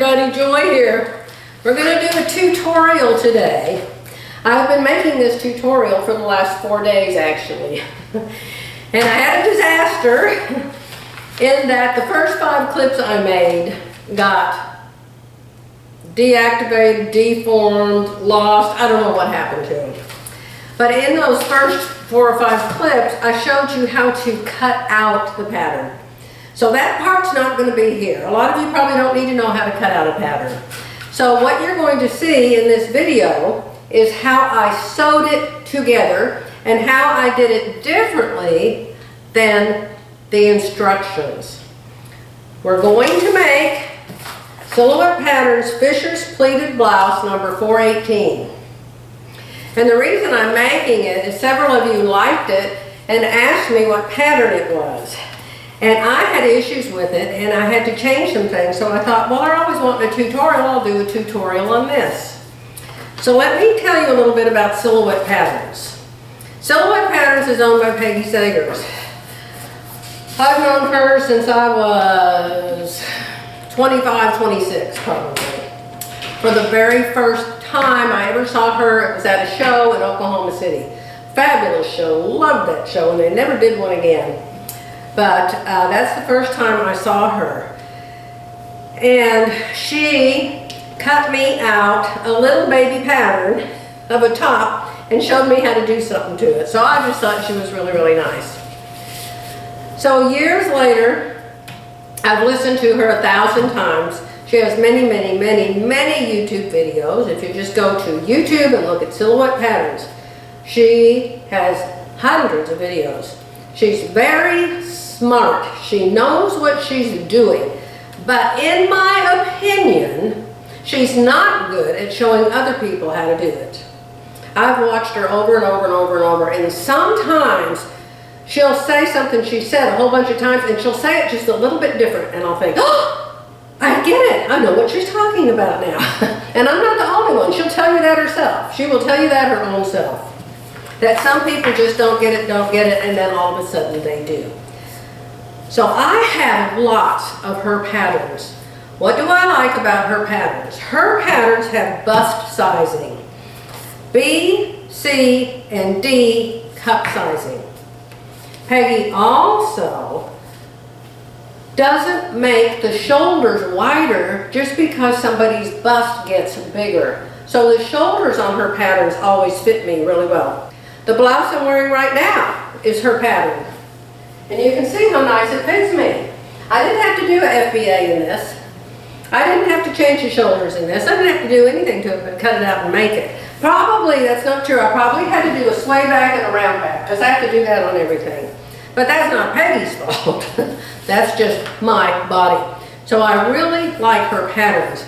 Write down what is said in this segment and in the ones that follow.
everybody, Joy here. We're going to do a tutorial today. I've been making this tutorial for the last 4 days actually. And I had a disaster in that the first 5 clips I made got deactivated, deformed, lost. I don't know what happened to them. But in those first 4 or 5 clips, I showed you how to cut out the pattern. So that part's not going to be here. A lot of you probably don't need to know how to cut out a pattern. So what you're going to see in this video is how I sewed it together and how I did it differently than the instructions. We're going to make Silhouette Patterns Fisher's Pleated Blouse number 418. And the reason I'm making it is several of you liked it and asked me what pattern it was. And I had issues with it and I had to change some things, so I thought, well, I always want a tutorial, I'll do a tutorial on this. So let me tell you a little bit about Silhouette Patterns. Silhouette Patterns is owned by Peggy Sagers. I've known her since I was 25, 26 probably. For the very first time I ever saw her, it was at a show in Oklahoma City. Fabulous show, loved that show, and they never did one again. But that's the first time I saw her. And she cut me out a little baby pattern of a top and showed me how to do something to it. So I just thought she was really, really nice. So years later, I've listened to her 1,000 times. She has many, many, many, many YouTube videos. If you just go to YouTube and look at Silhouette Patterns, she has hundreds of videos. She's very smart. She knows what she's doing. But in my opinion, she's not good at showing other people how to do it. I've watched her over and over and over and over, and sometimes she'll say something she said a whole bunch of times, and she'll say it just a little bit different, and I'll think, oh, I get it. I know what she's talking about now. And I'm not the only one. She'll tell you that herself. She will tell you that her own self. That some people just don't get it, and then all of a sudden they do. So I have lots of her patterns. What do I like about her patterns? Her patterns have bust sizing. B, C, and D cup sizing. Peggy also doesn't make the shoulders wider just because somebody's bust gets bigger. So the shoulders on her patterns always fit me really well. The blouse I'm wearing right now is her pattern. And you can see how nice it fits me. I didn't have to do an FBA in this. I didn't have to change the shoulders in this. I didn't have to do anything to it but cut it out and make it. Probably, that's not true. I probably had to do a sway back and a round back because I have to do that on everything. But that's not Peggy's fault. That's just my body. So I really like her patterns.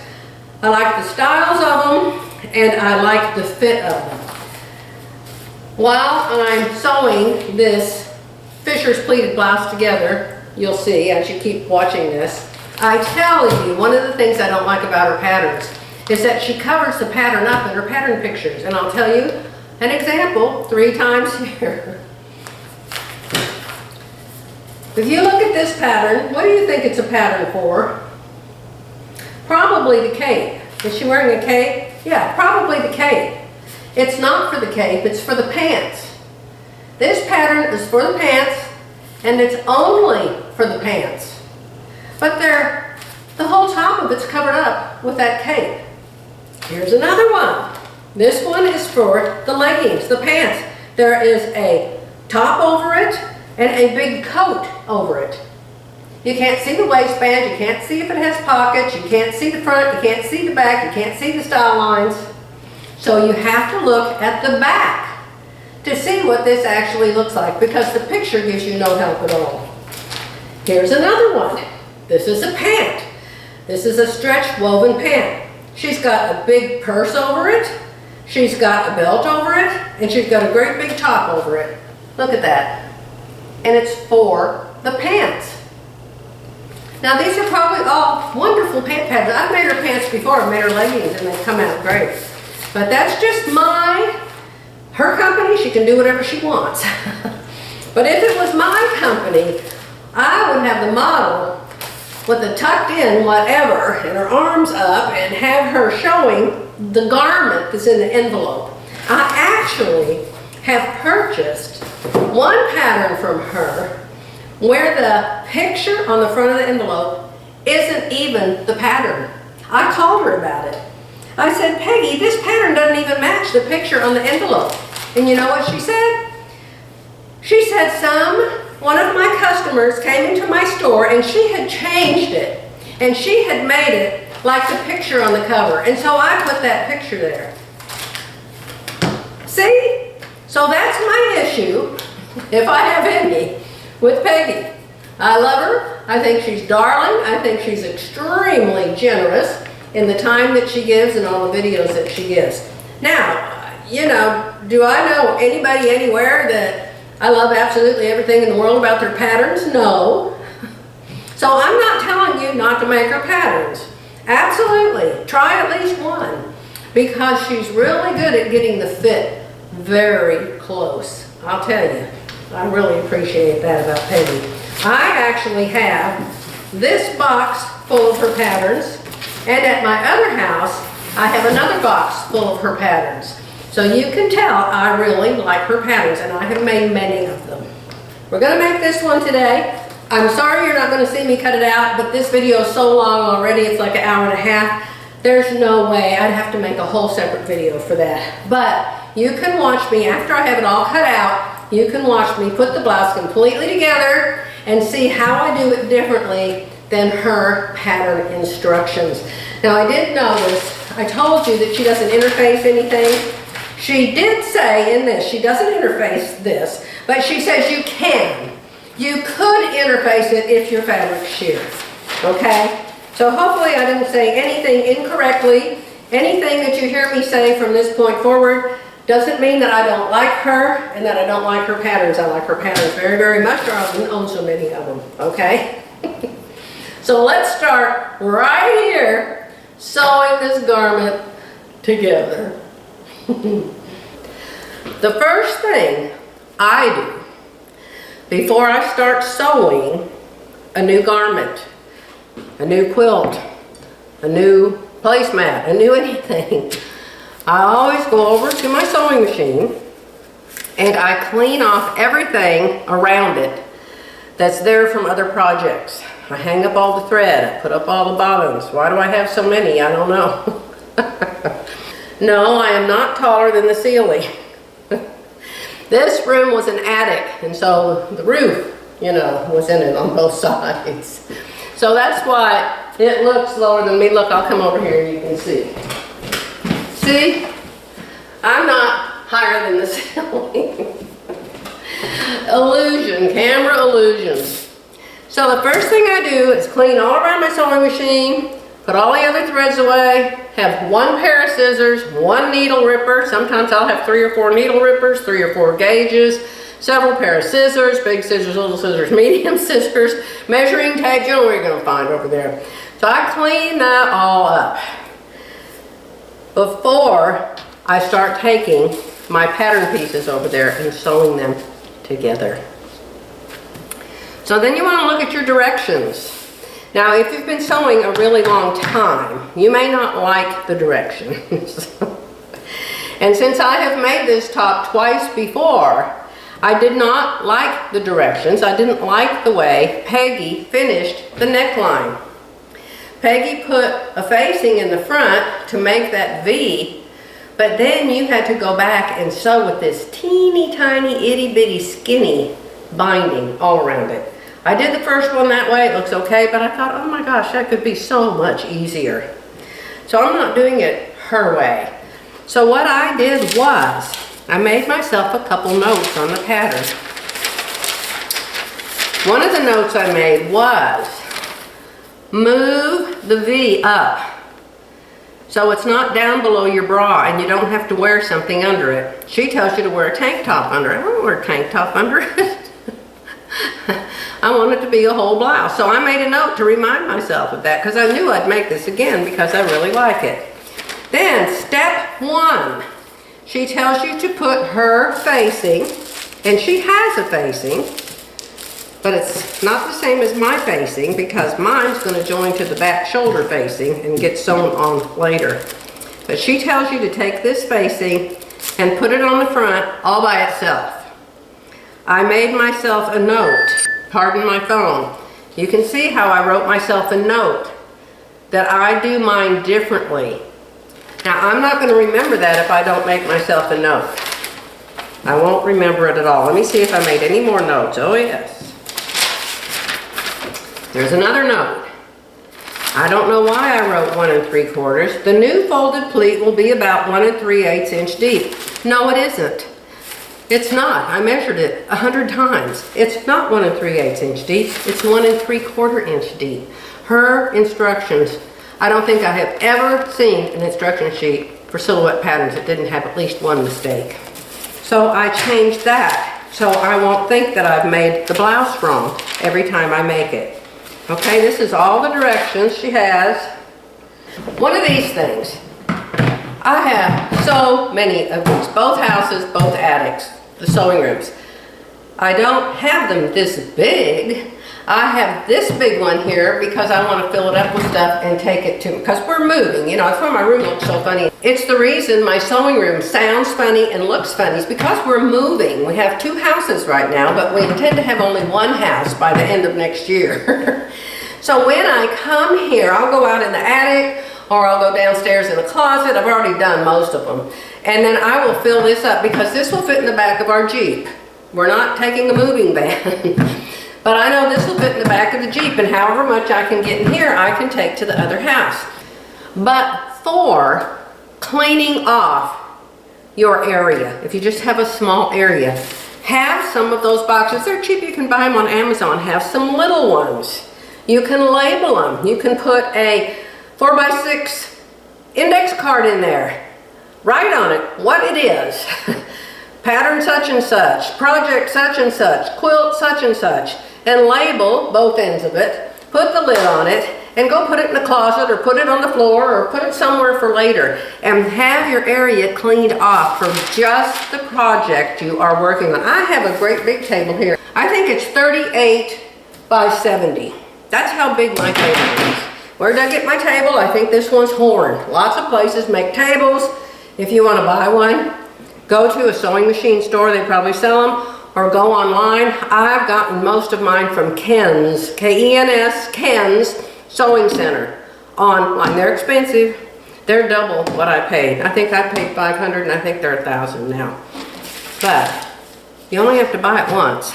I like the styles of them and I like the fit of them. While I'm sewing this Fisher's Pleated Blouse together, you'll see as you keep watching this, I tell you one of the things I don't like about her patterns is that she covers the pattern up in her pattern pictures. And I'll tell you an example 3 times here. If you look at this pattern, what do you think it's a pattern for? Probably the cape. Is she wearing a cape? Yeah, probably the cape. It's not for the cape, it's for the pants. This pattern is for the pants, and it's only for the pants. But the whole top of it's covered up with that cape. Here's another one. This one is for the leggings, the pants. There is a top over it and a big coat over it. You can't see the waistband, you can't see if it has pockets, you can't see the front, you can't see the back, you can't see the style lines. So you have to look at the back to see what this actually looks like because the picture gives you no help at all. Here's another one. This is a pant. This is a stretch woven pant. She's got a big purse over it, she's got a belt over it, and she's got a great big top over it. Look at that. And it's for the pants. Now these are probably all wonderful pant patterns. I've made her pants before, I've made her leggings, and they come out great. But that's just her company, she can do whatever she wants. But if it was my company, I would have the model with a tucked in whatever and her arms up and have her showing the garment that's in the envelope. I actually have purchased one pattern from her where the picture on the front of the envelope isn't even the pattern. I called her about it. I said, Peggy, this pattern doesn't even match the picture on the envelope. And you know what she said? She said one of my customers came into my store and she had changed it. And she had made it like the picture on the cover. And so I put that picture there. See? So that's my issue, if I have any, with Peggy. I love her. I think she's darling. I think she's extremely generous in the time that she gives and all the videos that she gives. Now, you know, do I know anybody anywhere that I love absolutely everything in the world about their patterns? No. So I'm not telling you not to make her patterns. Absolutely. Try at least one, because she's really good at getting the fit very close. I'll tell you. I really appreciate that about Peggy. I actually have this box full of her patterns, and at my other house, I have another box full of her patterns. So you can tell I really like her patterns, and I have made many of them. We're going to make this one today. I'm sorry you're not going to see me cut it out, but this video is so long already, it's like an hour and a half. There's no way. I'd have to make a whole separate video for that. But you can watch me after I have it all cut out. You can watch me put the blouse completely together and see how I do it differently than her pattern instructions. Now I did notice, I told you that she doesn't interface anything. She did say in this, she doesn't interface this, but she says you can. You could interface it if your fabric's sheer, okay? So hopefully I didn't say anything incorrectly. Anything that you hear me say from this point forward doesn't mean that I don't like her and that I don't like her patterns. I like her patterns very, very much, or I wouldn't own so many of them, okay? So let's start right here sewing this garment together. The first thing I do before I start sewing a new garment, a new quilt, a new placemat, a new anything, I always go over to my sewing machine and I clean off everything around it that's there from other projects. I hang up all the thread, I put up all the bottoms. Why do I have so many? I don't know. No, I am not taller than the ceiling. This room was an attic, and so the roof, you know, was in it on both sides. So that's why it looks lower than me. Look, I'll come over here and you can see. See? I'm not higher than the ceiling. Illusion, camera illusion. So the first thing I do is clean all around my sewing machine, put all the other threads away, have one pair of scissors, one needle ripper. Sometimes I'll have 3 or 4 needle rippers, 3 or 4 gauges, several pair of scissors, big scissors, little scissors, medium scissors, measuring tape. You know what you're going to find over there. So I clean that all up before I start taking my pattern pieces over there and sewing them together. So then you want to look at your directions. Now, if you've been sewing a really long time, you may not like the directions. And since I have made this top twice before, I did not like the directions. I didn't like the way Peggy finished the neckline. Peggy put a facing in the front to make that V, but then you had to go back and sew with this teeny tiny itty bitty skinny binding all around it. I did the first one that way, it looks okay, but I thought, oh my gosh, that could be so much easier. So I'm not doing it her way. So what I did was, I made myself a couple notes on the pattern. One of the notes I made was, move the V up so it's not down below your bra and you don't have to wear something under it. She tells you to wear a tank top under it. I don't wear a tank top under it. I want it to be a whole blouse. So I made a note to remind myself of that because I knew I'd make this again because I really like it. Then step 1, she tells you to put her facing, and she has a facing, but it's not the same as my facing because mine's going to join to the back shoulder facing and get sewn on later. But she tells you to take this facing and put it on the front all by itself. I made myself a note, pardon my phone. You can see how I wrote myself a note that I do mine differently. Now I'm not going to remember that if I don't make myself a note. I won't remember it at all. Let me see if I made any more notes. Oh yes. There's another note. I don't know why I wrote 1 3/4. The new folded pleat will be about 1 3/8 inch deep. No, it isn't. It's not. I measured it 100 times. It's not 1 3/8 inch deep. It's 1 3/4 inch deep. Her instructions, I don't think I have ever seen an instruction sheet for silhouette patterns that didn't have at least one mistake. So I changed that so I won't think that I've made the blouse wrong every time I make it. Okay, this is all the directions she has. One of these things. I have so many of these, both houses, both attics, the sewing rooms. I don't have them this big. I have this big one here because I want to fill it up with stuff and take it to, because we're moving, you know, that's why my room looks so funny. It's the reason my sewing room sounds funny and looks funny is because we're moving. We have 2 houses right now, but we intend to have only 1 house by the end of next year. So when I come here, I'll go out in the attic or I'll go downstairs in the closet. I've already done most of them. And then I will fill this up because this will fit in the back of our Jeep. We're not taking a moving van. But I know this will fit in the back of the Jeep, and however much I can get in here, I can take to the other house. But for cleaning off your area, if you just have a small area, have some of those boxes. They're cheap, you can buy them on Amazon. Have some little ones. You can label them. You can put a 4x6 index card in there. Write on it what it is. Pattern such and such, project such and such, quilt such and such, and label both ends of it, put the lid on it, and go put it in the closet or put it on the floor or put it somewhere for later, and have your area cleaned off for just the project you are working on. I have a great big table here. I think it's 38 by 70. That's how big my table is. Where did I get my table? I think this one's Horn. Lots of places make tables. If you want to buy one, go to a sewing machine store, they probably sell them, or go online. I've gotten most of mine from Ken's, K-E-N-S, Ken's Sewing Center online. They're expensive. They're double what I paid. I think I paid $500 and I think they're $1,000 now. But you only have to buy it once.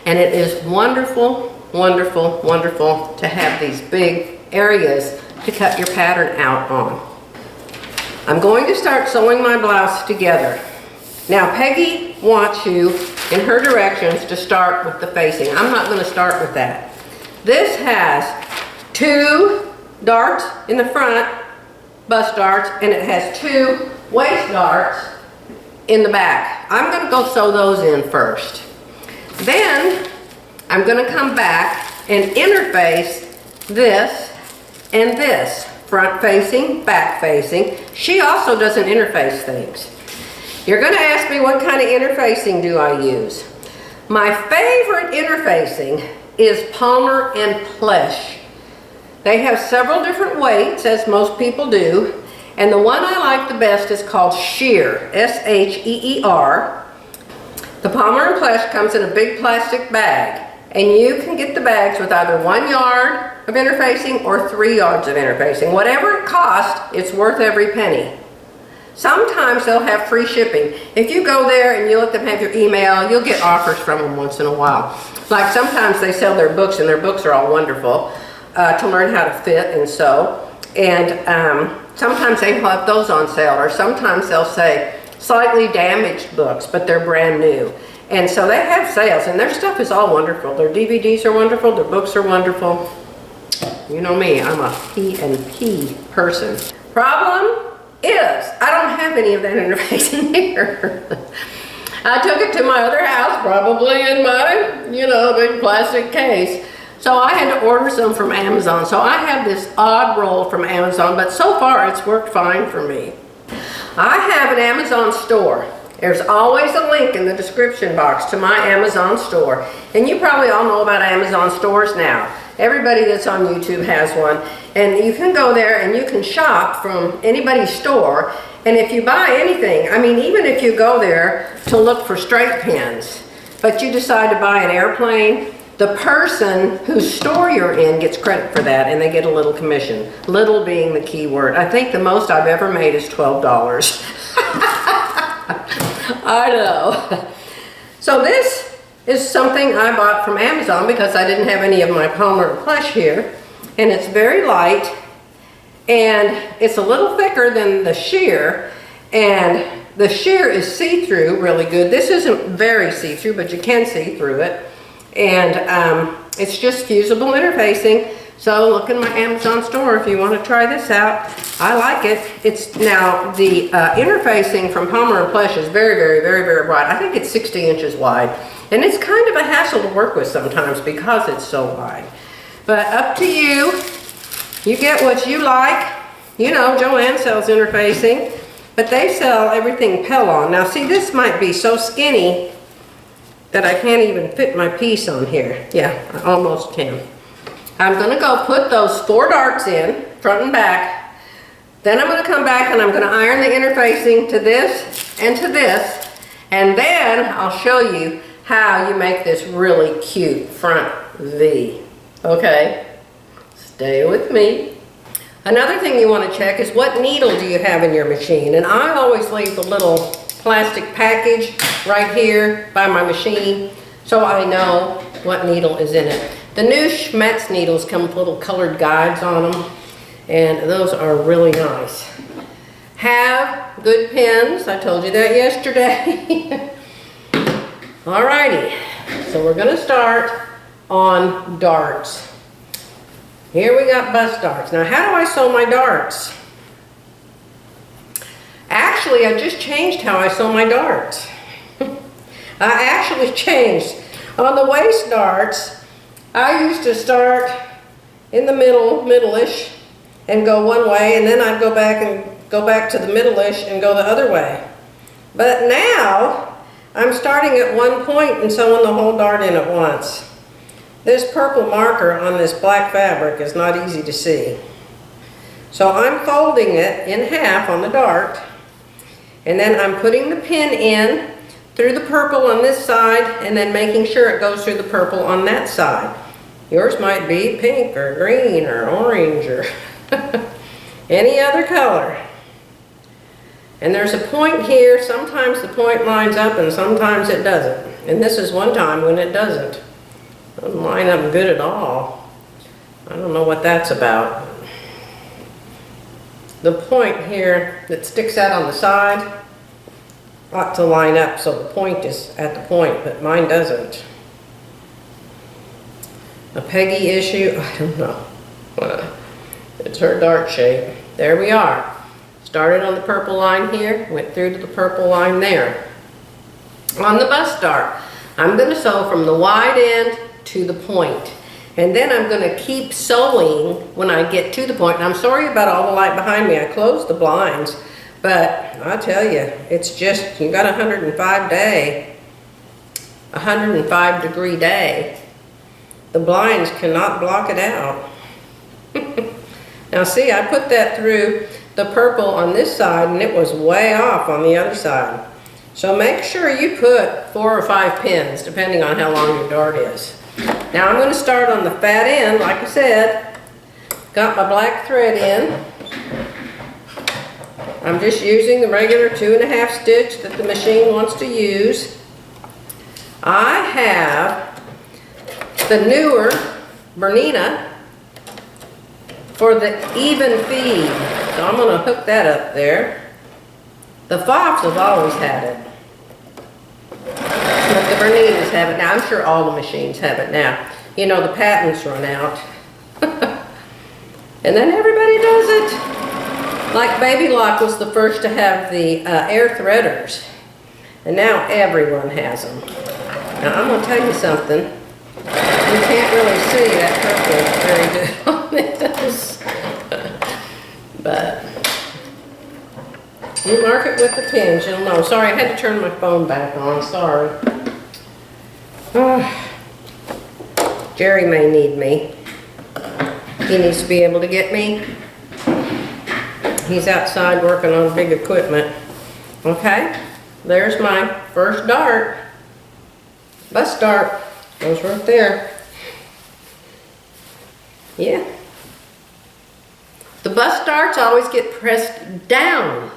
And it is wonderful, wonderful, wonderful to have these big areas to cut your pattern out on. I'm going to start sewing my blouse together. Now Peggy wants you in her directions to start with the facing. I'm not going to start with that. This has 2 darts in the front, bust darts, and it has 2 waist darts in the back. I'm going to go sew those in first. Then I'm going to come back and interface this and this. Front facing, back facing. She also doesn't interface things. You're going to ask me what kind of interfacing do I use. My favorite interfacing is Palmer and Plesh. They have several different weights, as most people do, and the one I like the best is called Sheer, S-H-E-E-R. The Palmer and Plesh comes in a big plastic bag, and you can get the bags with either 1 yard of interfacing or 3 yards of interfacing. Whatever it costs, it's worth every penny. Sometimes they'll have free shipping. If you go there and you let them have your email, you'll get offers from them once in a while. Like sometimes they sell their books, and their books are all wonderful to learn how to fit and sew. And sometimes they have those on sale, or sometimes they'll say slightly damaged books, but they're brand new. And so they have sales, and their stuff is all wonderful. Their DVDs are wonderful, their books are wonderful. You know me, I'm a P&P person. Problem is, I don't have any of that interfacing here. I took it to my other house, probably in my, big plastic case. So I had to order some from Amazon. So I have this odd roll from Amazon, but so far it's worked fine for me. I have an Amazon store, There's always a link in the description box to my Amazon store. And you probably all know about Amazon stores now. Everybody that's on YouTube has one. And you can go there and you can shop from anybody's store. And if you buy anything, I mean, even if you go there to look for straight pins, but you decide to buy an airplane, the person whose store you're in gets credit for that, and they get a little commission. Little being the key word. I think the most I've ever made is $12. I know. So this is something I bought from Amazon because I didn't have any of my Palmer plush here. And it's very light, and it's a little thicker than the sheer, and the sheer is see-through really good. This isn't very see-through, but you can see through it. And it's just fusible interfacing. So look in my Amazon store if you want to try this out. I like it. It's now the interfacing from Palmer & Plush is very, very, very, very wide. I think it's 60 inches wide. And it's kind of a hassle to work with sometimes because it's so wide. But up to you. You get what you like. You know, Joanne sells interfacing, but they sell everything Pellon. Now see, this might be so skinny that I can't even fit my piece on here. Yeah, I almost can. I'm gonna go put those 4 darts in, front and back. Then I'm gonna come back and I'm gonna iron the interfacing to this and to this. And then I'll show you how you make this really cute front V. Okay, stay with me. Another thing you want to check is what needle do you have in your machine. And I always leave the little plastic package right here by my machine so I know what needle is in it. The new Schmetz needles come with little colored guides on them, and those are really nice. Have good pins. I told you that yesterday. Alrighty, so we're going to start on darts. Here we got bust darts. Now how do I sew my darts? Actually, I just changed how I sew my darts. I actually changed. On the waist darts, I used to start in the middle-ish, and go one way, and then I'd go back to the middle-ish and go the other way. But now, I'm starting at one point and sewing the whole dart in at once. This purple marker on this black fabric is not easy to see. So I'm folding it in half on the dart, and then I'm putting the pin in through the purple on this side and then making sure it goes through the purple on that side. Yours might be pink or green or orange or any other color. And there's a point here. Sometimes the point lines up and sometimes it doesn't. And this is one time when it doesn't. It doesn't line up good at all. I don't know what that's about. The point here that sticks out on the side ought to line up so the point is at the point, but mine doesn't. A Peggy issue? I don't know. It's her dart shape. There we are. Started on the purple line here, went through to the purple line there. On the bust dart, I'm going to sew from the wide end to the point. And then I'm going to keep sewing when I get to the point. And I'm sorry about all the light behind me. I closed the blinds. But I tell you, it's just, you got a 105 degree day. The blinds cannot block it out. Now see, I put that through the purple on this side and it was way off on the other side. So make sure you put 4 or 5 pins, depending on how long your dart is. Now I'm going to start on the fat end, like I said. Got my black thread in. I'm just using the regular 2.5 stitch that the machine wants to use. I have the newer Bernhardt for the even feed. So I'm going to hook that up there. The Fox have always had it. But the Bernhardts have it now. I'm sure all the machines have it now. You know, the patents run out. And then everybody does it. Like Baby Lock was the first to have the air threaders. And now everyone has them. Now I'm going to tell you something. You can't really see that purple very good on this. But You mark it with the pins, you'll know. Sorry, I had to turn my phone back on, sorry. Jerry may need me. He needs to be able to get me. He's outside working on big equipment. Okay, there's my first dart. Bust dart goes right there. Yeah. The bust darts always get pressed down.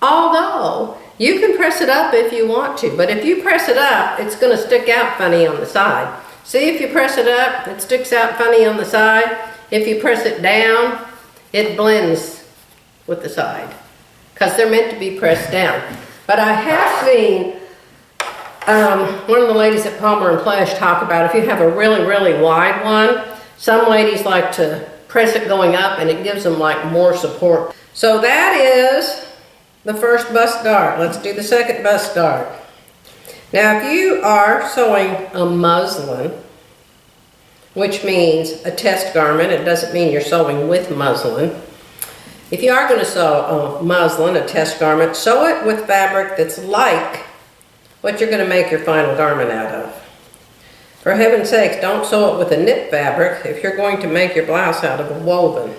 Although, you can press it up if you want to, but if you press it up, it's going to stick out funny on the side. See, if you press it up, it sticks out funny on the side. If you press it down, it blends with the side, because they're meant to be pressed down. But I have seen one of the ladies at Palmer and Plesh talk about if you have a really, really wide one, some ladies like to press it going up and it gives them like more support. So that is the first bust dart. Let's do the second bust dart. Now if you are sewing a muslin, which means a test garment, it doesn't mean you're sewing with muslin. If you are going to sew a muslin, a test garment, sew it with fabric that's like what you're going to make your final garment out of. For heaven's sakes, don't sew it with a knit fabric if you're going to make your blouse out of a woven.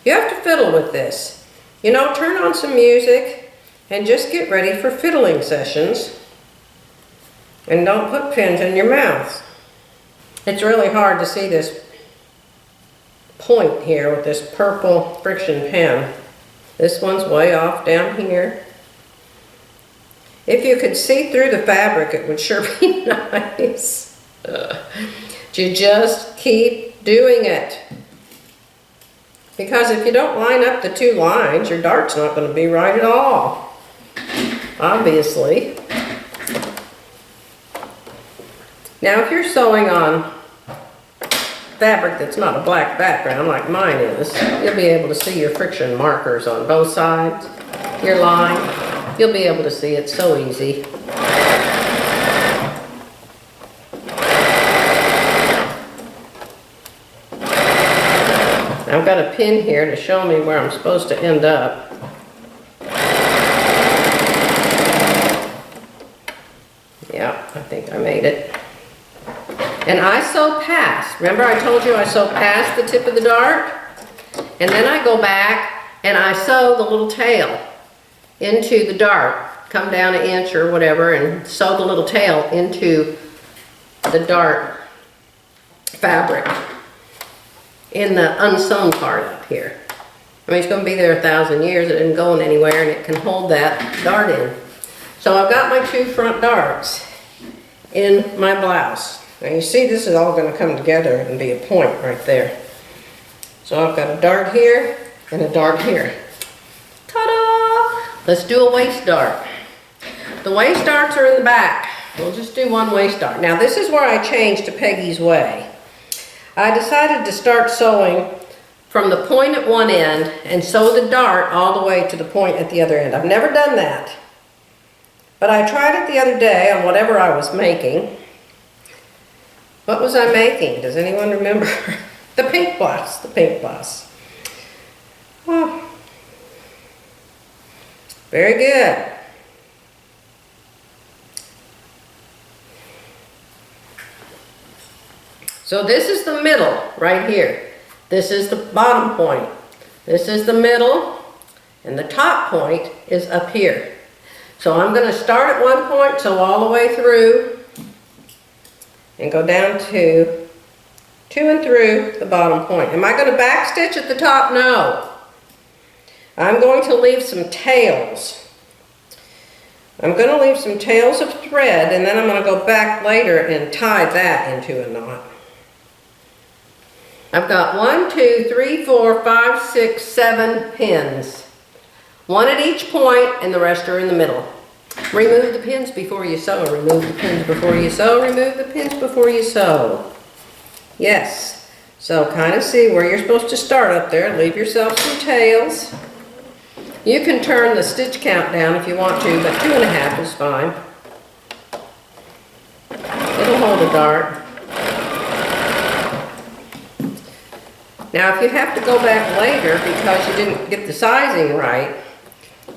You have to fiddle with this. You know, turn on some music and just get ready for fiddling sessions. And don't put pins in your mouth. It's really hard to see this point here with this purple friction pen. This one's way off down here. If you could see through the fabric, it would sure be nice. You just keep doing it. Because if you don't line up the two lines, your dart's not going to be right at all. Obviously. Now if you're sewing on fabric that's not a black background like mine is, you'll be able to see your friction markers on both sides, your line. You'll be able to see it so easy. I've got a pin here to show me where I'm supposed to end up. Yeah, I think I made it. And I sew past. Remember I told you I sew past the tip of the dart? And then I go back and I sew the little tail into the dart. Come down an inch or whatever and sew the little tail into the dart fabric in the unsewn part up here. I mean, it's going to be there 1,000 years. It isn't going anywhere and it can hold that dart in. So I've got my two front darts in my blouse. Now you see this is all going to come together and be a point right there. So I've got a dart here and a dart here. Ta-da! Let's do a waist dart. The waist darts are in the back. We'll just do one waist dart. Now this is where I changed to Peggy's Way. I decided to start sewing from the point at one end and sew the dart all the way to the point at the other end. I've never done that. But I tried it the other day on whatever I was making. What was I making? Does anyone remember? The pink blouse, the pink blouse. Oh. Very good. So this is the middle right here. This is the bottom point. This is the middle, and the top point is up here. So I'm going to start at one point, sew all the way through, and go down to and through the bottom point. Am I going to back stitch at the top? No. I'm going to leave some tails. I'm going to leave some tails of thread, and then I'm going to go back later and tie that into a knot. I've got 1, 2, 3, 4, 5, 6, 7 pins. One at each point, and the rest are in the middle. Remove the pins before you sew. Remove the pins before you sew. Remove the pins before you sew. Yes. So kind of see where you're supposed to start up there. Leave yourself some tails. You can turn the stitch count down if you want to, but 2.5 is fine. It'll hold a dart. Now if you have to go back later because you didn't get the sizing right,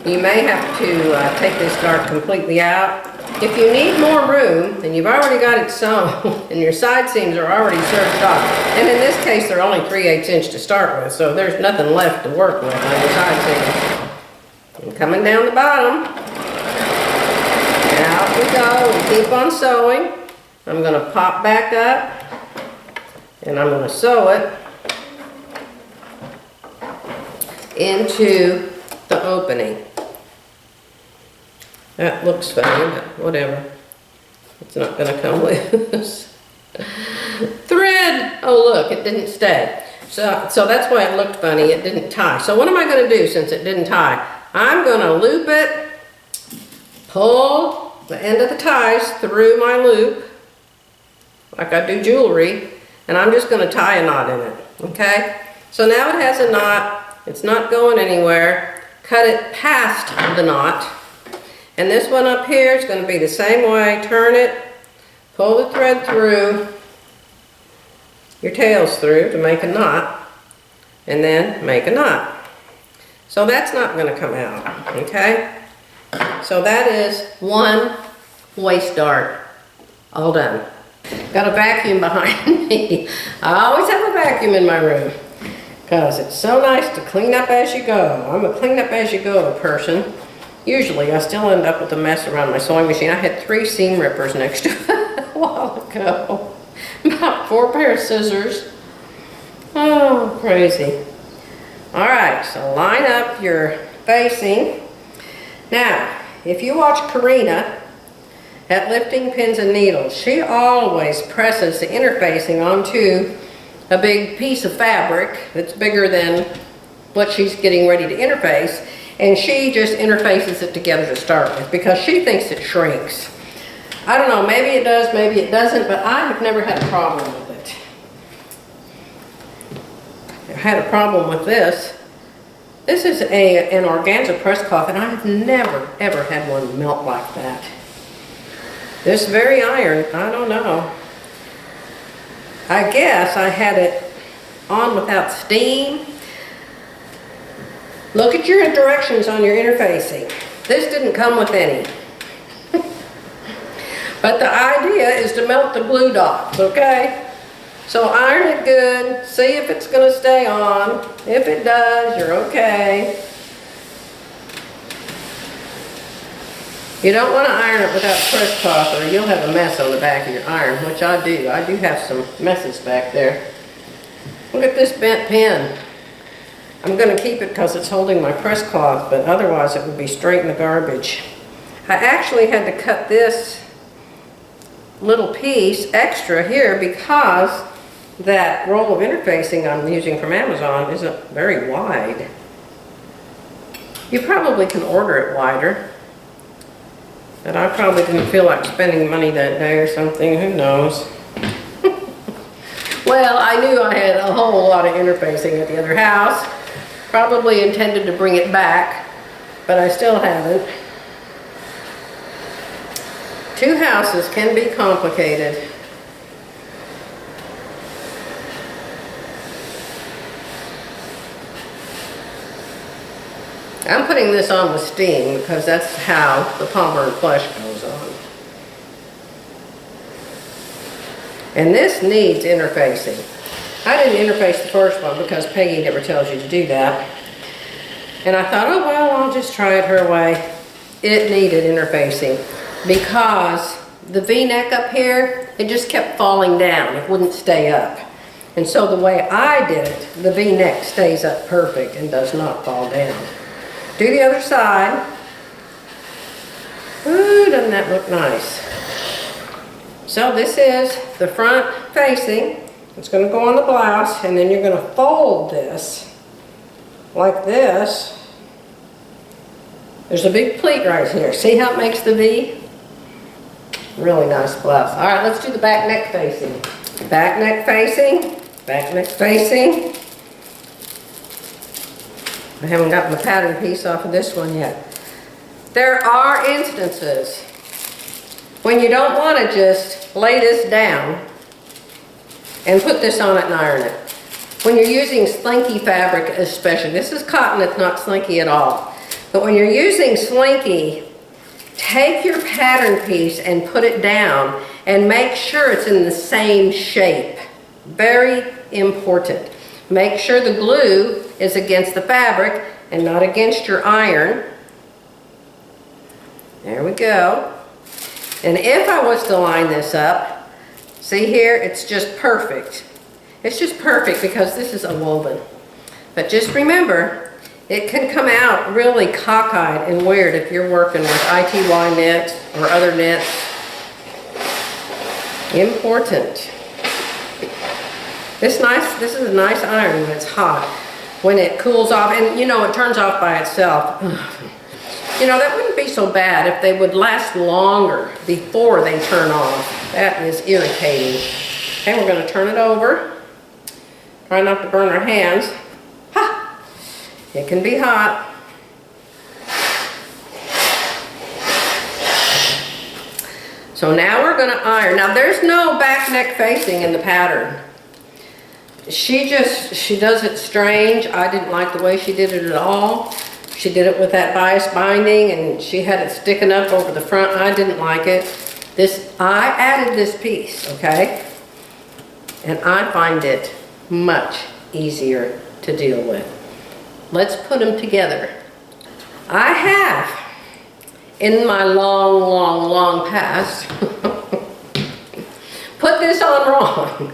you may have to take this dart completely out. If you need more room, and you've already got it sewn, and your side seams are already serged off, and in this case they're only 3/8 inch to start with, so there's nothing left to work with on your side seams. And coming down the bottom, out we go, and keep on sewing. I'm going to pop back up, and I'm going to sew it into the opening. That looks funny, but whatever. It's not going to come loose. Thread! Oh look, it didn't stay. So that's why it looked funny, it didn't tie. So what am I going to do since it didn't tie? I'm going to loop it, pull the end of the ties through my loop, like I do jewelry, and I'm just going to tie a knot in it, okay? So now it has a knot, it's not going anywhere. Cut it past the knot. And this one up here is going to be the same way. Turn it, pull the thread through, your tails through to make a knot, and then make a knot. So that's not going to come out, okay? So that is one waist dart, all done. Got a vacuum behind me. I always have a vacuum in my room because it's so nice to clean up as you go. I'm a clean up as you go person. Usually I still end up with a mess around my sewing machine. I had 3 seam rippers next to it a while ago. About 4 pair of scissors. Oh, crazy. All right, so line up your facing. Now, if you watch Karina at Lifting Pins and Needles, she always presses the interfacing onto a big piece of fabric that's bigger than what she's getting ready to interface, and she just interfaces it together to start with because she thinks it shrinks. I don't know, maybe it does, maybe it doesn't, but I have never had a problem with it. I had a problem with this. This is an organza press cloth, and I have never, ever had one melt like that. This very iron, I don't know. I guess I had it on without steam. Look at your directions on your interfacing. This didn't come with any. But the idea is to melt the glue dots, okay? So iron it good, see if it's going to stay on. If it does, you're okay. You don't want to iron it without press cloth or you'll have a mess on the back of your iron, which I do. I do have some messes back there. Look at this bent pin. I'm going to keep it because it's holding my press cloth, but otherwise it would be straight in the garbage. I actually had to cut this little piece extra here because that roll of interfacing I'm using from Amazon isn't very wide. You probably can order it wider, but I probably didn't feel like spending money that day or something, who knows. Well, I knew I had a whole lot of interfacing at the other house. Probably intended to bring it back, but I still haven't. 2 houses can be complicated. I'm putting this on with steam because that's how the Palmer plush goes on. And this needs interfacing. I didn't interface the first one because Peggy never tells you to do that. And I thought, oh well, I'll just try it her way. It needed interfacing because the V-neck up here, it just kept falling down. It wouldn't stay up. And so the way I did it, the V-neck stays up perfect and does not fall down. Do the other side. Ooh, doesn't that look nice? So this is the front facing. It's going to go on the blouse, and then you're going to fold this like this. There's a big pleat right here. See how it makes the V? Really nice blouse. All right, let's do the back neck facing. Back neck facing, back neck facing. I haven't gotten the pattern piece off of this one yet. There are instances when you don't want to just lay this down and put this on it and iron it. When you're using slinky fabric especially. This is cotton, it's not slinky at all. But when you're using Slinky, take your pattern piece and put it down and make sure it's in the same shape. Very important. Make sure the glue is against the fabric and not against your iron. There we go. And if I was to line this up, see here, it's just perfect. It's just perfect because this is a woven. But just remember, it can come out really cockeyed and weird if you're working with ITY knits or other knits. Important. This is a nice iron when it's hot. When it cools off, and you know, it turns off by itself. You know, that wouldn't be so bad if they would last longer before they turn off. That is irritating. Okay, we're going to turn it over. Try not to burn our hands. Ha! It can be hot. So now we're going to iron. Now there's no back neck facing in the pattern. She does it strange. I didn't like the way she did it at all. She did it with that bias binding and she had it sticking up over the front. I didn't like it. I added this piece, okay? And I find it much easier to deal with. Let's put them together. I have, in my long past, put this on wrong.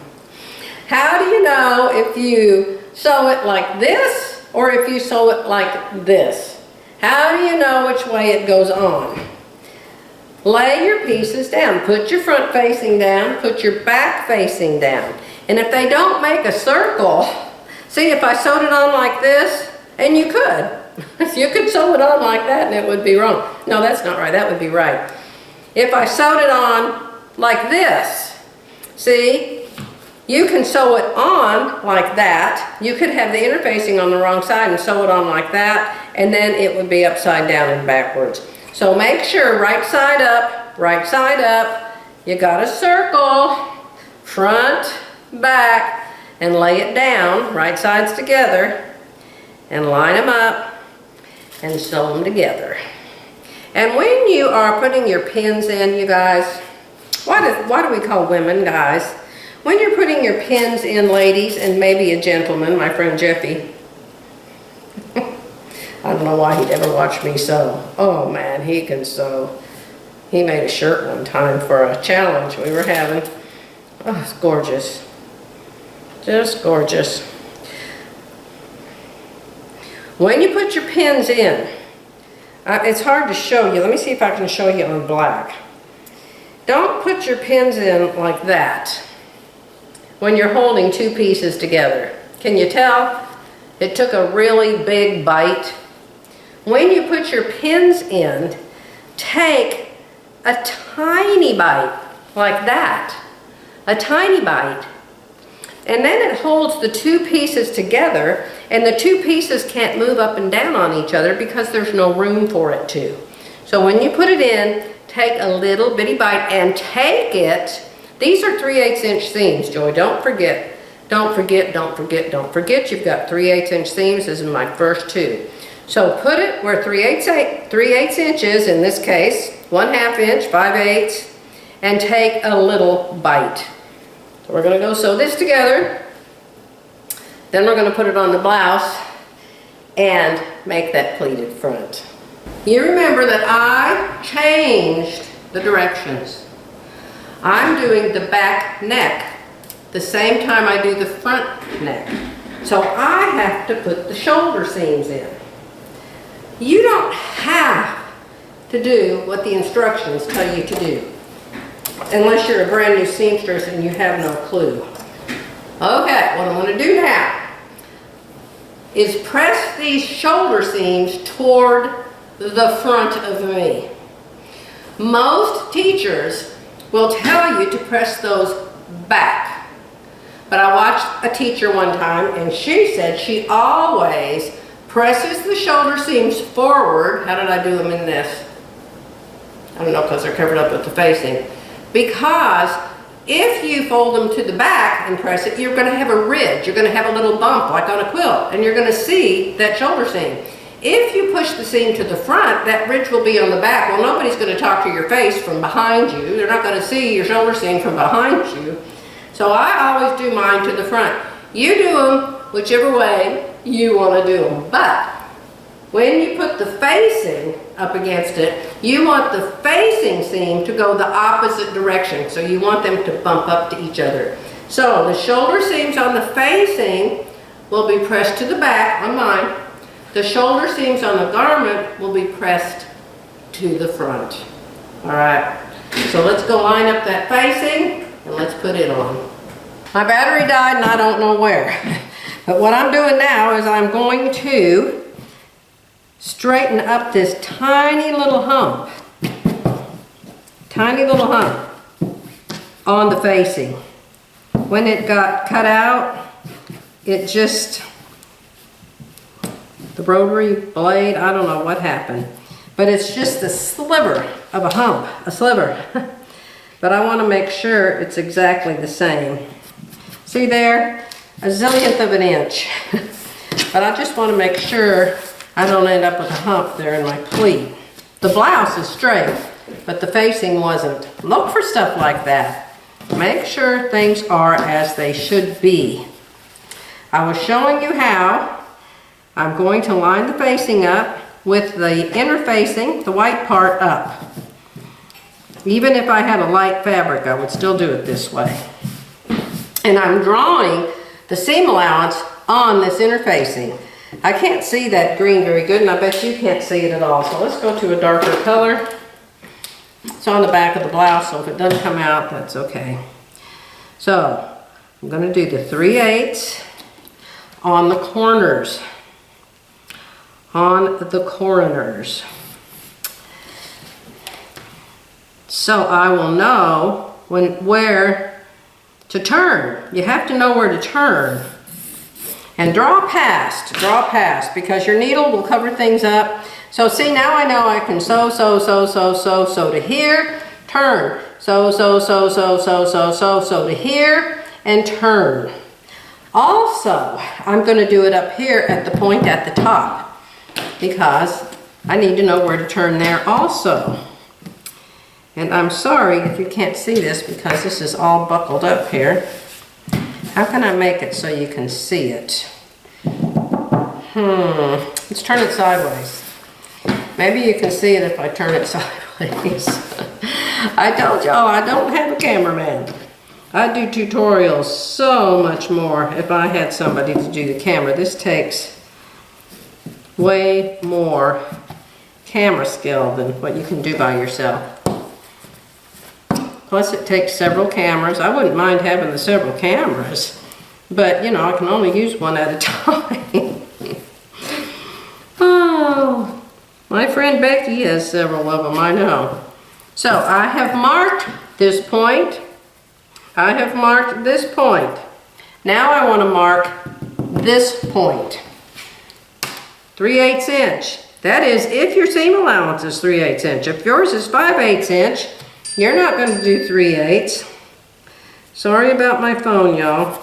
How do you know if you sew it like this or if you sew it like this? How do you know which way it goes on? Lay your pieces down. Put your front facing down. Put your back facing down. And if they don't make a circle, see, if I sewed it on like this, and you could sew it on like that and it would be wrong. No, that's not right. That would be right. If I sewed it on like this, see, you can sew it on like that. You could have the interfacing on the wrong side and sew it on like that, and then it would be upside down and backwards. So make sure right side up, you got a circle, front, back, and lay it down, right sides together, and line them up and sew them together. And when you are putting your pins in, you guys, why do we call women guys? When you're putting your pins in, ladies, and maybe a gentleman, my friend Jeffy, I don't know why he'd ever watch me sew. Oh man, he can sew. He made a shirt one time for a challenge we were having. Oh, it's gorgeous. Just gorgeous. When you put your pins in, it's hard to show you. Let me see if I can show you on black. Don't put your pins in like that when you're holding two pieces together. Can you tell? It took a really big bite. When you put your pins in, take a tiny bite like that. A tiny bite. And then it holds the two pieces together, and the two pieces can't move up and down on each other because there's no room for it to. So when you put it in, take a little bitty bite and take it. These are 3/8 inch seams, Joy. Don't forget. Don't forget, don't forget, don't forget. You've got 3/8 inch seams. This is my first two. So put it where 3/8 inches, in this case, 1/2 inch, 5/8, and take a little bite. So we're going to go sew this together. Then we're going to put it on the blouse and make that pleated front. You remember that I changed the directions. I'm doing the back neck the same time I do the front neck. So I have to put the shoulder seams in. You don't have to do what the instructions tell you to do, unless you're a brand new seamstress and you have no clue. Okay, what I'm going to do now is press these shoulder seams toward the front of me. Most teachers will tell you to press those back. But I watched a teacher one time and she said she always presses the shoulder seams forward. How did I do them in this? I don't know, because they're covered up with the facing. Because if you fold them to the back and press it, you're going to have a ridge. You're going to have a little bump like on a quilt, and you're going to see that shoulder seam. If you push the seam to the front, that ridge will be on the back. Well, nobody's going to talk to your face from behind you. They're not going to see your shoulder seam from behind you. So I always do mine to the front. You do them whichever way you want to do them. But when you put the facing up against it, you want the facing seam to go the opposite direction. So you want them to bump up to each other. So the shoulder seams on the facing will be pressed to the back on mine. The shoulder seams on the garment will be pressed to the front. All right, so let's go line up that facing and let's put it on. My battery died and I don't know where. But what I'm doing now is I'm going to straighten up this tiny little hump. Tiny little hump on the facing. When it got cut out, it just, the rotary blade, I don't know what happened. But it's just a sliver of a hump, a sliver. But I want to make sure it's exactly the same. See there? A zillionth of an inch. But I just want to make sure I don't end up with a hump there in my pleat. The blouse is straight, but the facing wasn't. Look for stuff like that. Make sure things are as they should be. I was showing you how I'm going to line the facing up with the inner facing, the white part up. Even if I had a light fabric, I would still do it this way. And I'm drawing the seam allowance on this inner facing. I can't see that green very good, and I bet you can't see it at all. So let's go to a darker color. It's on the back of the blouse, so if it doesn't come out, that's okay. So I'm going to do the 3/8 on the corners. On the corners. So I will know where to turn. You have to know where to turn. And draw past, because your needle will cover things up. So see, now I know I can sew to here, turn. Sew to here, and turn. Also, I'm going to do it up here at the point at the top, because I need to know where to turn there also. And I'm sorry if you can't see this, because this is all buckled up here. How can I make it so you can see it? Let's turn it sideways. Maybe you can see it if I turn it sideways. I told y'all I don't have a cameraman. I do tutorials so much more if I had somebody to do the camera. This takes way more camera skill than what you can do by yourself. Plus it takes several cameras. I wouldn't mind having the several cameras, but you know, I can only use one at a time. Oh, my friend Becky has several of them, I know. So I have marked this point. I have marked this point. Now I want to mark this point. 3/8 inch. That is if your seam allowance is 3/8 inch. If yours is 5/8 inch, you're not going to do 3/8. Sorry about my phone, y'all.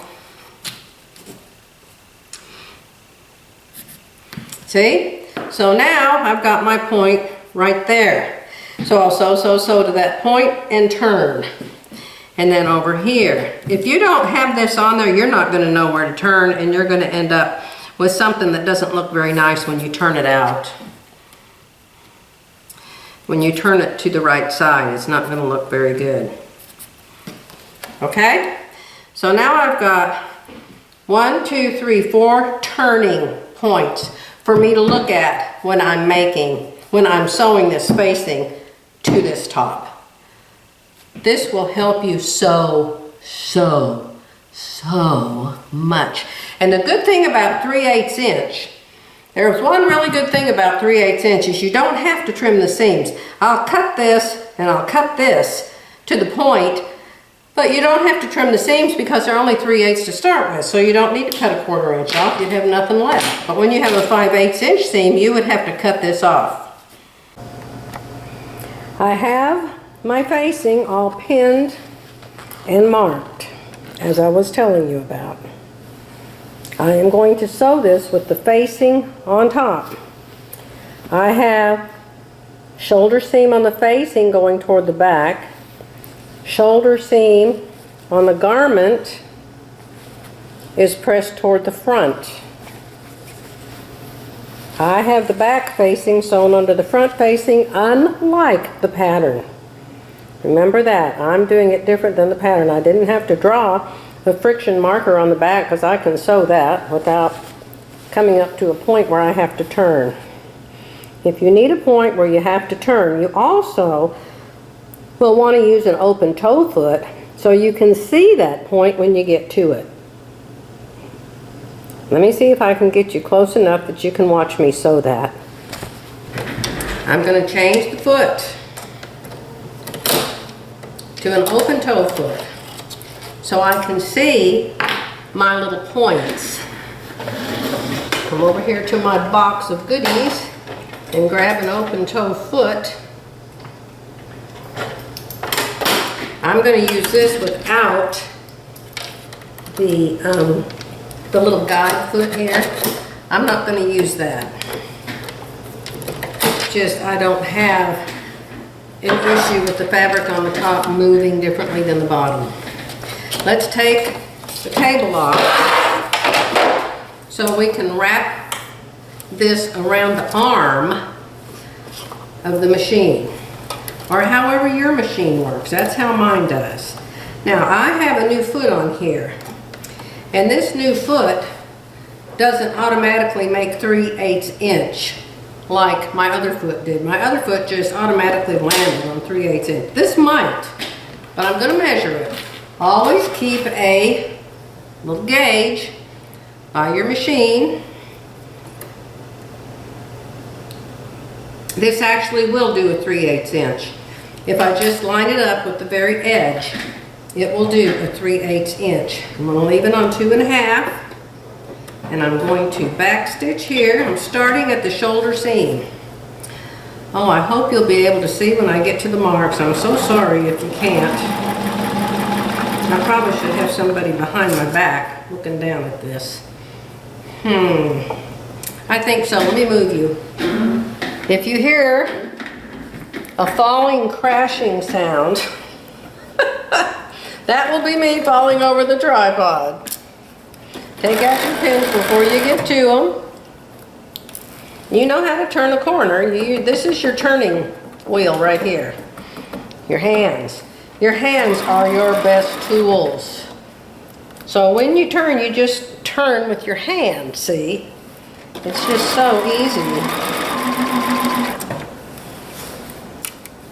See? So now I've got my point right there. So I'll sew to that point and turn. And then over here. If you don't have this on there, you're not going to know where to turn, and you're going to end up with something that doesn't look very nice when you turn it out. When you turn it to the right side, it's not going to look very good. Okay? So now I've got 1, 2, 3, 4 turning points for me to look at when I'm sewing this facing to this top. This will help you so much. And the good thing about 3/8 inch, there's one really good thing about 3/8 inch is you don't have to trim the seams. I'll cut this and I'll cut this to the point, but you don't have to trim the seams because they're only 3/8 to start with, so you don't need to cut a 1/4 inch off. You'd have nothing left. But when you have a 5/8 inch seam, you would have to cut this off. I have my facing all pinned and marked, as I was telling you about. I am going to sew this with the facing on top. I have shoulder seam on the facing going toward the back, shoulder seam on the garment is pressed toward the front. I have the back facing sewn under the front facing, unlike the pattern. Remember that. I'm doing it different than the pattern. I didn't have to draw the friction marker on the back because I can sew that without coming up to a point where I have to turn. If you need a point where you have to turn, you also will want to use an open toe foot so you can see that point when you get to it. Let me see if I can get you close enough that you can watch me sew that. I'm going to change the foot to an open toe foot so I can see my little points. Come over here to my box of goodies and grab an open toe foot. I'm going to use this without the little guide foot here. I'm not going to use that. Just I don't have an issue with the fabric on the top moving differently than the bottom. Let's take the cable off so we can wrap this around the arm of the machine, or however your machine works. That's how mine does. Now I have a new foot on here, and this new foot doesn't automatically make 3/8 inch like my other foot did. My other foot just automatically landed on 3/8 inch. This might, but I'm going to measure it. Always keep a little gauge by your machine. This actually will do a 3/8 inch. If I just line it up with the very edge, it will do a 3/8 inch. I'm going to leave it on 2.5, and I'm going to back stitch here. I'm starting at the shoulder seam. Oh, I hope you'll be able to see when I get to the marks. I'm so sorry if you can't. I probably should have somebody behind my back looking down at this. I think so. Let me move you. If you hear a falling, crashing sound, that will be me falling over the tripod. Take out your pins before you get to them. You know how to turn a corner. This is your turning wheel right here. Your hands. Your hands are your best tools. So when you turn, you just turn with your hand, see? It's just so easy.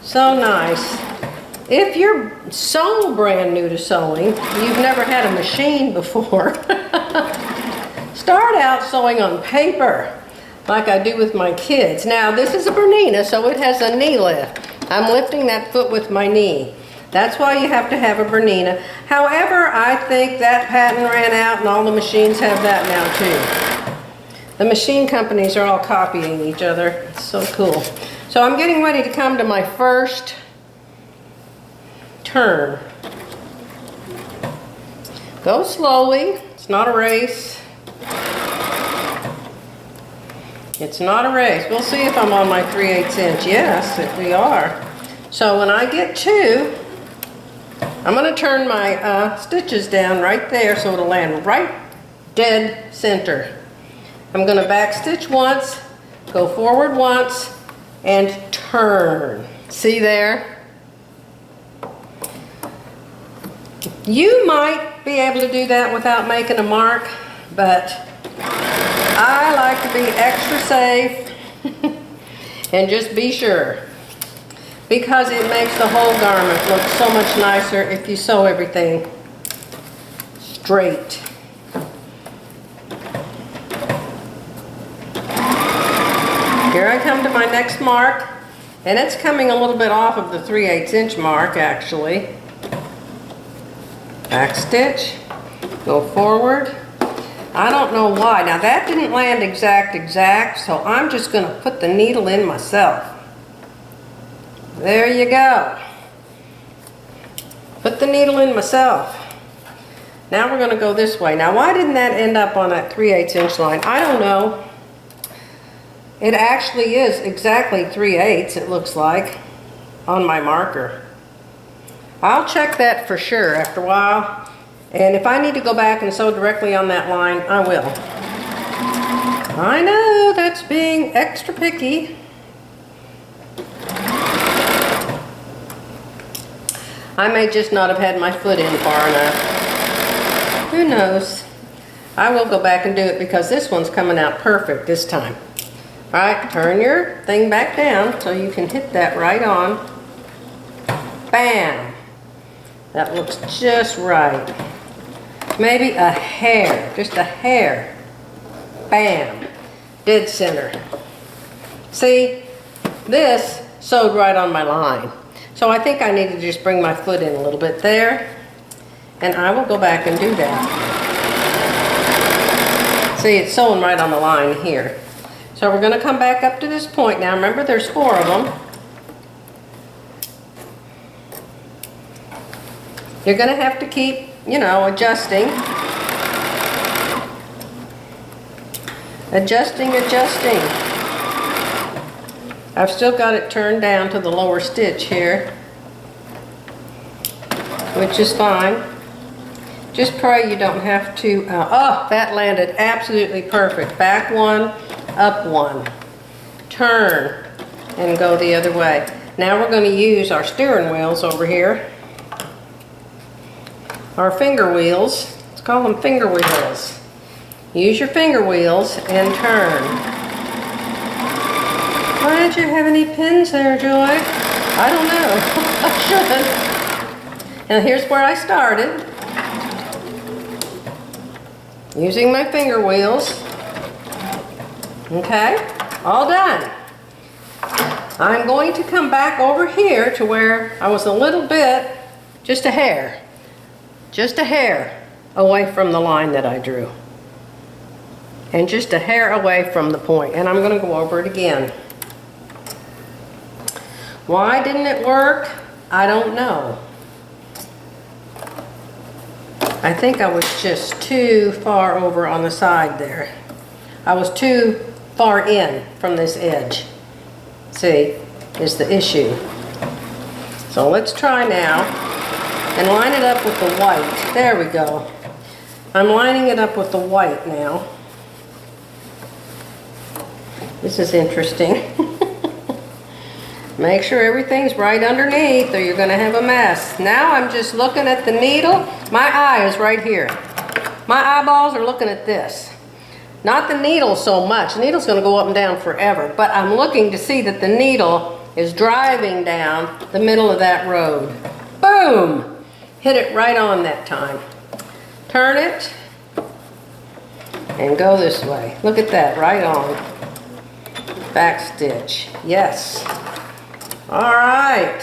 So nice. If you're so brand new to sewing, you've never had a machine before, start out sewing on paper like I do with my kids. Now this is a Bernina, so it has a knee lift. I'm lifting that foot with my knee. That's why you have to have a Bernina. However, I think that patent ran out and all the machines have that now too. The machine companies are all copying each other. It's so cool. So I'm getting ready to come to my first turn. Go slowly. It's not a race. It's not a race. We'll see if I'm on my 3/8 inch. Yes, we are. So when I get to, I'm going to turn my stitches down right there so it'll land right dead center. I'm going to back stitch once, go forward once, and turn. See there? You might be able to do that without making a mark, but I like to be extra safe and just be sure, because it makes the whole garment look so much nicer if you sew everything straight. Here I come to my next mark, and it's coming a little bit off of the 3/8 inch mark actually. Back stitch, go forward. I don't know why. Now that didn't land exact, so I'm just going to put the needle in myself. There you go. Put the needle in myself. Now we're going to go this way. Now why didn't that end up on that 3/8 inch line? I don't know. It actually is exactly 3/8, it looks like, on my marker. I'll check that for sure after a while. And if I need to go back and sew directly on that line, I will. I know, that's being extra picky. I may just not have had my foot in far enough. Who knows? I will go back and do it because this one's coming out perfect this time. All right, turn your thing back down so you can hit that right on. Bam! That looks just right. Maybe a hair, just a hair. Bam! Dead center. See, this sewed right on my line. So I think I need to just bring my foot in a little bit there. And I will go back and do that. See, it's sewing right on the line here. So we're going to come back up to this point now. Remember, there's 4 of them. You're going to have to keep, you know, adjusting. Adjusting. I've still got it turned down to the lower stitch here, which is fine. Just pray you don't have to, oh, that landed absolutely perfect. Back 1, up 1. Turn and go the other way. Now we're going to use our steering wheels over here. Our finger wheels. Let's call them finger wheels. Use your finger wheels and turn. Why don't you have any pins there, Joy? I don't know. I should. And here's where I started. Using my finger wheels. Okay, all done. I'm going to come back over here to where I was a little bit, just a hair away from the line that I drew. And just a hair away from the point. And I'm going to go over it again. Why didn't it work? I don't know. I think I was just too far over on the side there. I was too far in from this edge. See, is the issue. So let's try now and line it up with the white. There we go. I'm lining it up with the white now. This is interesting. Make sure everything's right underneath or you're going to have a mess. Now I'm just looking at the needle. My eye is right here. My eyeballs are looking at this. Not the needle so much. The needle's going to go up and down forever. But I'm looking to see that the needle is driving down the middle of that road. Boom! Hit it right on that time. Turn it and go this way. Look at that, right on. Back stitch. Yes. All right.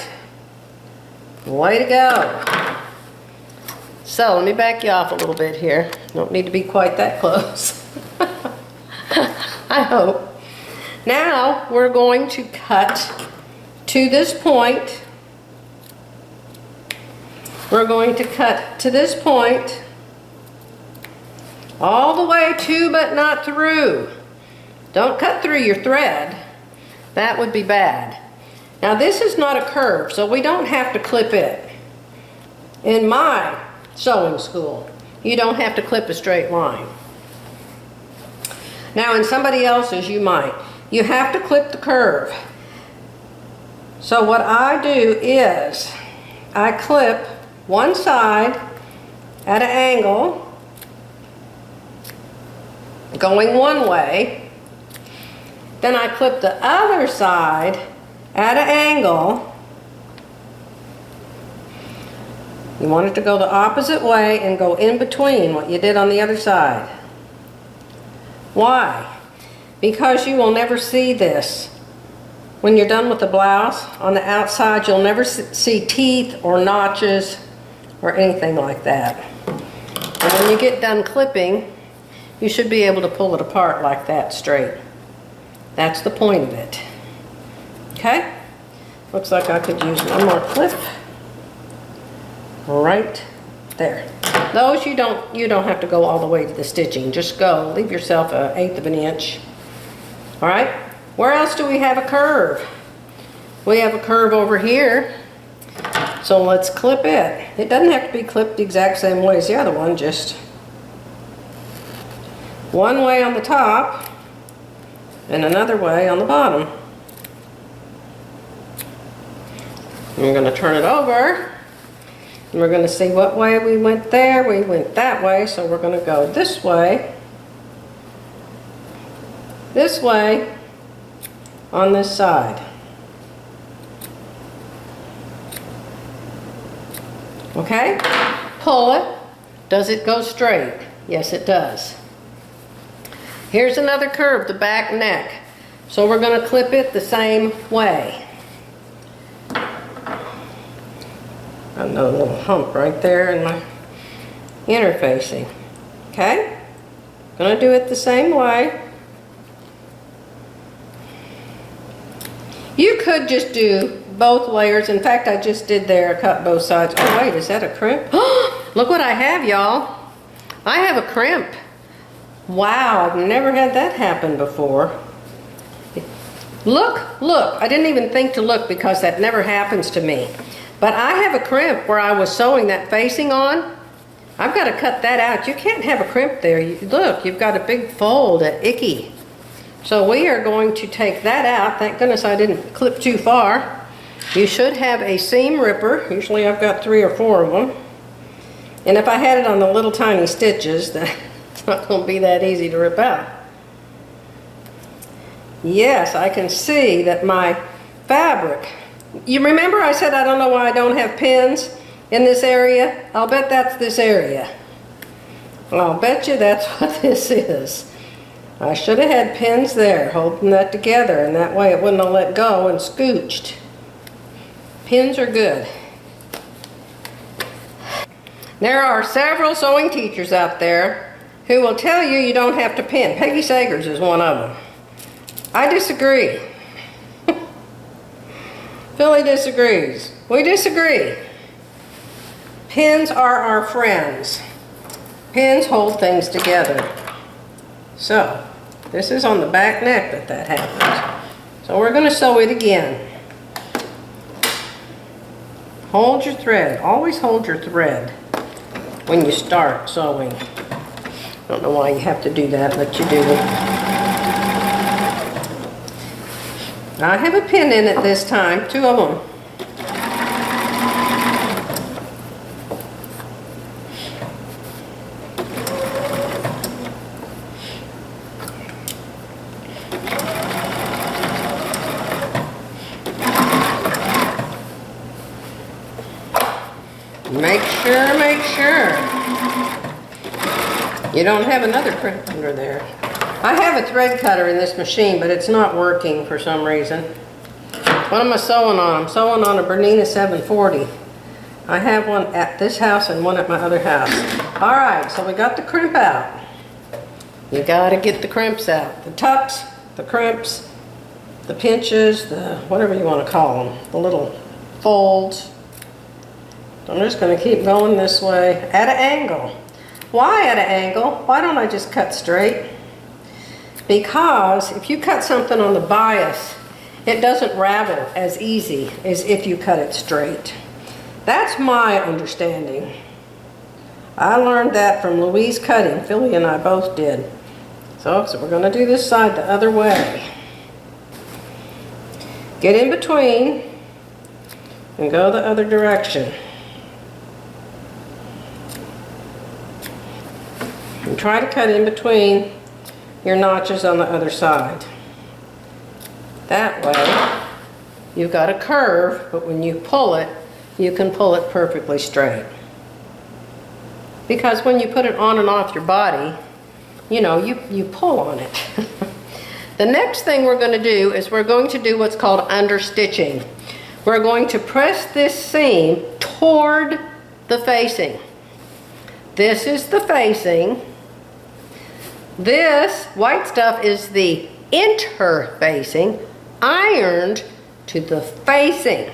Way to go. So let me back you off a little bit here. Don't need to be quite that close. I hope. Now we're going to cut to this point. We're going to cut to this point all the way to but not through. Don't cut through your thread. That would be bad. Now this is not a curve, so we don't have to clip it. In my sewing school, you don't have to clip a straight line. Now in somebody else's, you might. You have to clip the curve. So what I do is, I clip one side at an angle, going one way. Then I clip the other side at an angle. You want it to go the opposite way and go in between what you did on the other side. Why? Because you will never see this. When you're done with the blouse, on the outside you'll never see teeth or notches or anything like that. And when you get done clipping, you should be able to pull it apart like that straight. That's the point of it. Okay? Looks like I could use one more clip. Right there. Those you don't have to go all the way to the stitching. Just go. Leave yourself 1/8 of an inch. All right? Where else do we have a curve? We have a curve over here. So let's clip it. It doesn't have to be clipped the exact same way as the other one, just one way on the top and another way on the bottom. And we're going to turn it over and we're going to see what way we went there. We went that way, so we're going to go this way on this side. Okay? Pull it. Does it go straight? Yes, it does. Here's another curve, the back neck. So we're going to clip it the same way. Another little hump right there in my interfacing. Okay? Going to do it the same way. You could just do both layers. In fact, I just did there, cut both sides. Oh wait, is that a crimp? Look what I have, y'all. I have a crimp. Wow, I've never had that happen before. Look, I didn't even think to look because that never happens to me. But I have a crimp where I was sewing that facing on. I've got to cut that out. You can't have a crimp there. Look, you've got a big fold, icky. So we are going to take that out. Thank goodness I didn't clip too far. You should have a seam ripper. Usually I've got 3 or 4 of them. And if I had it on the little tiny stitches, then it's not going to be that easy to rip out. Yes, I can see that my fabric. You remember I said I don't know why I don't have pins in this area? I'll bet that's this area. I'll bet you that's what this is. I should have had pins there holding that together, and that way it wouldn't have let go and scooched. Pins are good. There are several sewing teachers out there who will tell you you don't have to pin. Peggy Sagers is one of them. I disagree. Philly disagrees. We disagree. Pins are our friends. Pins hold things together. So, this is on the back neck that happens. So we're going to sew it again. Hold your thread. Always hold your thread when you start sewing. I don't know why you have to do that, but you do. I have a pin in it this time, 2 of them. Make sure you don't have another crimp under there. I have a thread cutter in this machine, but it's not working for some reason. What am I sewing on? I'm sewing on a Bernina 740. I have one at this house and one at my other house. All right, so we got the crimp out. You gotta get the crimps out. The tucks, the crimps, the pinches, the whatever you want to call them, the little folds. I'm just going to keep going this way at an angle. Why at an angle? Why don't I just cut straight? Because if you cut something on the bias, it doesn't ravel as easy as if you cut it straight. That's my understanding. I learned that from Louise cutting. Philly and I both did. So we're going to do this side the other way. Get in between and go the other direction. And try to cut in between your notches on the other side. That way, you've got a curve, but when you pull it, you can pull it perfectly straight. Because when you put it on and off your body, you know, you pull on it. The next thing we're going to do is we're going to do what's called understitching. We're going to press this seam toward the facing. This is the facing. This white stuff is the interfacing, ironed to the facing.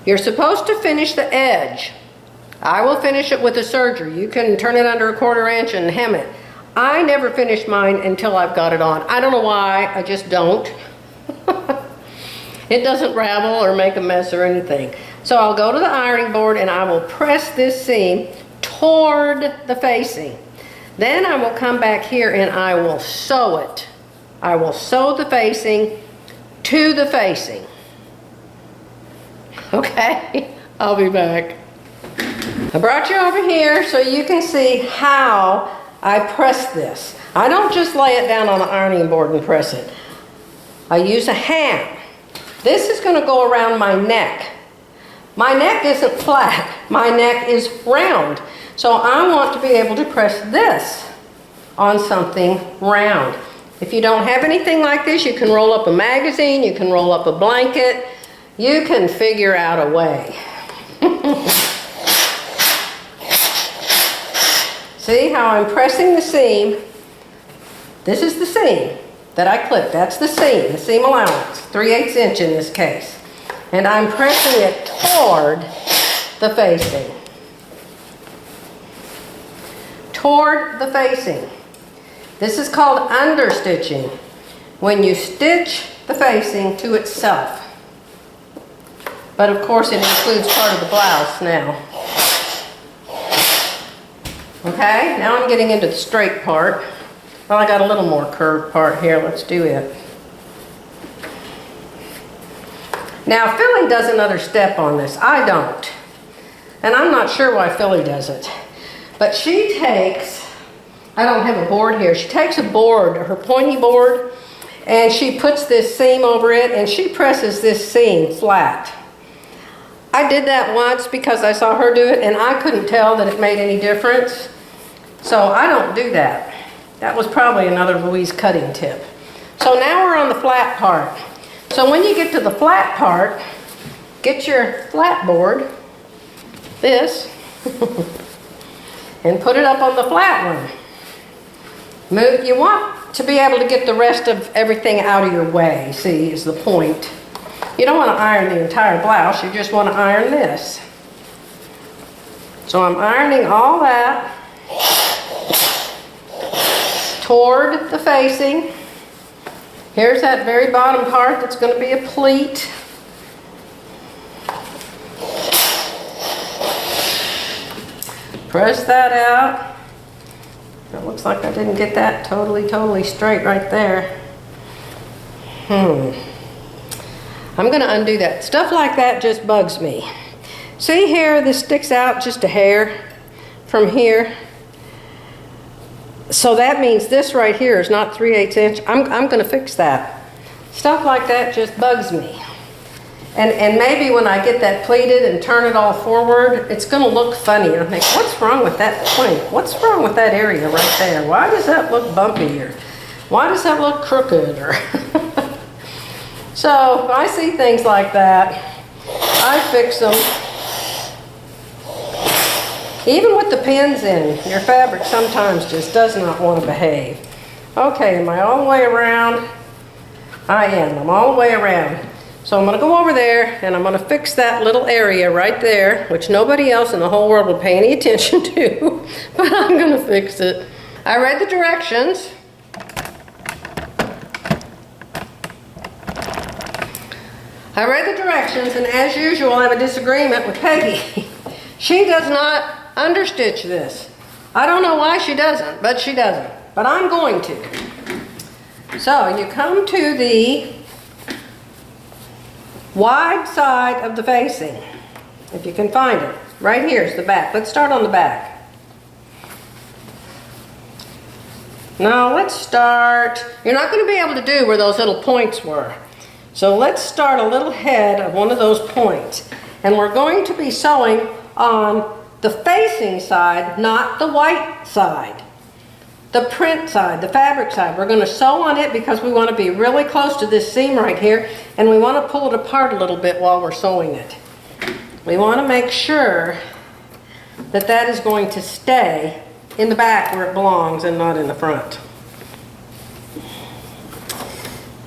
You're supposed to finish the edge. I will finish it with a serger. You can turn it under a 1/4 inch and hem it. I never finish mine until I've got it on. I don't know why, I just don't. It doesn't ravel or make a mess or anything. So I'll go to the ironing board and I will press this seam toward the facing. Then I will come back here and I will sew it. I will sew the facing to the facing. Okay, I'll be back. I brought you over here so you can see how I press this. I don't just lay it down on the ironing board and press it. I use a hand. This is going to go around my neck. My neck isn't flat. My neck is round. So I want to be able to press this on something round. If you don't have anything like this, you can roll up a magazine, you can roll up a blanket, you can figure out a way. See how I'm pressing the seam? This is the seam that I clipped. That's the seam allowance, 3/8 inch in this case. And I'm pressing it toward the facing. Toward the facing. This is called understitching, when you stitch the facing to itself. But of course it includes part of the blouse now. Okay, now I'm getting into the straight part. Well, I got a little more curved part here. Let's do it. Now, Philly does another step on this. I don't. And I'm not sure why Philly does it. But she takes, I don't have a board here, she takes a board, her pointy board, and she puts this seam over it, and she presses this seam flat. I did that once because I saw her do it, and I couldn't tell that it made any difference. So I don't do that. That was probably another Louise cutting tip. So now we're on the flat part. So when you get to the flat part, get your flat board, this, and put it up on the flat one. You want to be able to get the rest of everything out of your way, see, is the point. You don't want to iron the entire blouse, you just want to iron this. So I'm ironing all that toward the facing. Here's that very bottom part that's going to be a pleat. Press that out. It looks like I didn't get that totally straight right there. I'm going to undo that. Stuff like that just bugs me. See here, this sticks out just a hair from here. So that means this right here is not 3/8 inch. I'm going to fix that. Stuff like that just bugs me. And maybe when I get that pleated and turn it all forward, it's going to look funny. I think, what's wrong with that point? What's wrong with that area right there? Why does that look bumpy? Or why does that look crooked? Or so if I see things like that, I fix them. Even with the pins in, your fabric sometimes just does not want to behave. Okay, am I all the way around? I am. I'm all the way around. So I'm going to go over there and I'm going to fix that little area right there, which nobody else in the whole world would pay any attention to, but I'm going to fix it. I read the directions. And as usual, I have a disagreement with Peggy. She does not understitch this. I don't know why she doesn't, but she doesn't. But I'm going to. So you come to the wide side of the facing, if you can find it. Right here is the back. Let's start on the back. Now let's start, you're not going to be able to do where those little points were. So let's start a little head of one of those points. And we're going to be sewing on the facing side, not the white side. The print side, the fabric side. We're going to sew on it because we want to be really close to this seam right here, and we want to pull it apart a little bit while we're sewing it. We want to make sure that that is going to stay in the back where it belongs and not in the front.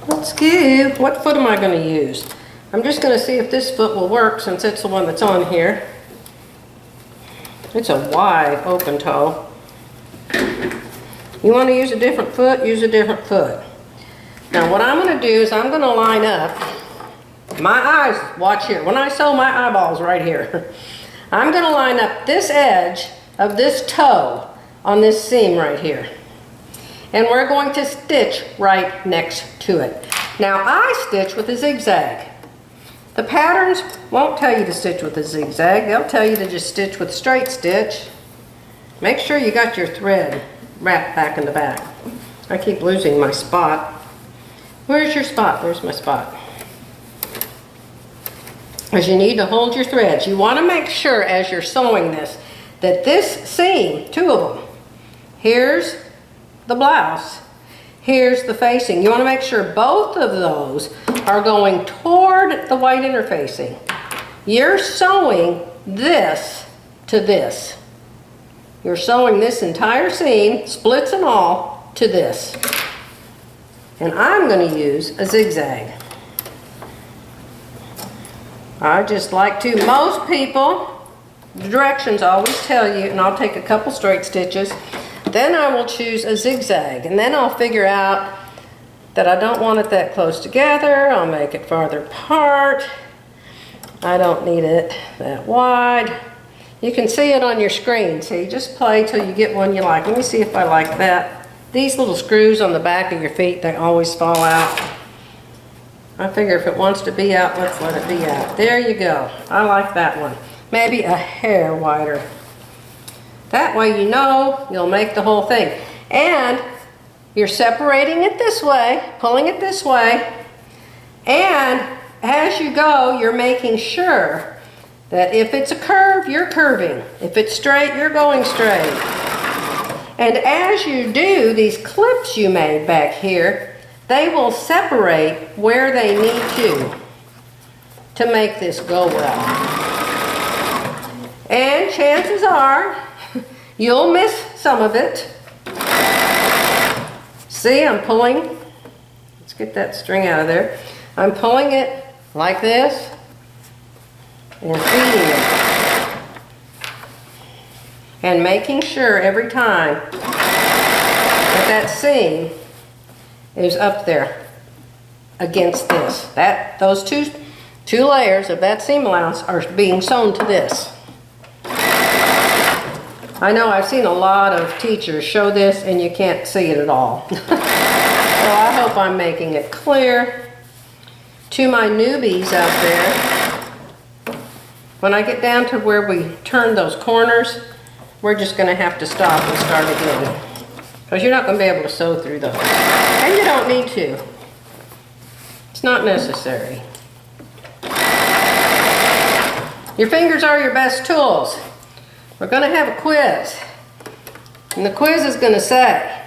Let's go. What foot am I going to use? I'm just going to see if this foot will work since it's the one that's on here. It's a wide open toe. You want to use a different foot, use a different foot. Now what I'm going to do is I'm going to line up my eyes, watch here. When I sew, my eyeball's right here. I'm going to line up this edge of this toe on this seam right here. And we're going to stitch right next to it. Now I stitch with a zigzag. The patterns won't tell you to stitch with a zigzag. They'll tell you to just stitch with straight stitch. Make sure you got your thread wrapped back in the back. I keep losing my spot. Where's your spot? Where's my spot? Because you need to hold your threads. You want to make sure as you're sewing this that this seam, two of them, here's the blouse, here's the facing. You want to make sure both of those are going toward the white interfacing. You're sewing this to this. You're sewing this entire seam, splits and all, to this. And I'm going to use a zigzag. I just like to. Most people, the directions always tell you, and I'll take a couple straight stitches, then I will choose a zigzag, and then I'll figure out that I don't want it that close together. I'll make it farther apart. I don't need it that wide. You can see it on your screen. See, just play till you get one you like. Let me see if I like that. These little screws on the back of your feet, they always fall out. I figure if it wants to be out, let's let it be out. There you go. I like that one. Maybe a hair wider. That way you know you'll make the whole thing. And you're separating it this way, pulling it this way, and as you go, you're making sure that if it's a curve, you're curving. If it's straight, you're going straight. And as you do, these clips you made back here, they will separate where they need to make this go well. And chances are, you'll miss some of it. See, I'm pulling. Let's get that string out of there. I'm pulling it like this and feeding it. And making sure every time that seam is up there against this. Those two layers of that seam allowance are being sewn to this. I know I've seen a lot of teachers show this and you can't see it at all. So I hope I'm making it clear. To my newbies out there, when I get down to where we turn those corners, we're just going to have to stop and start again. Because you're not going to be able to sew through those. And you don't need to. It's not necessary. Your fingers are your best tools. We're going to have a quiz. And the quiz is going to say,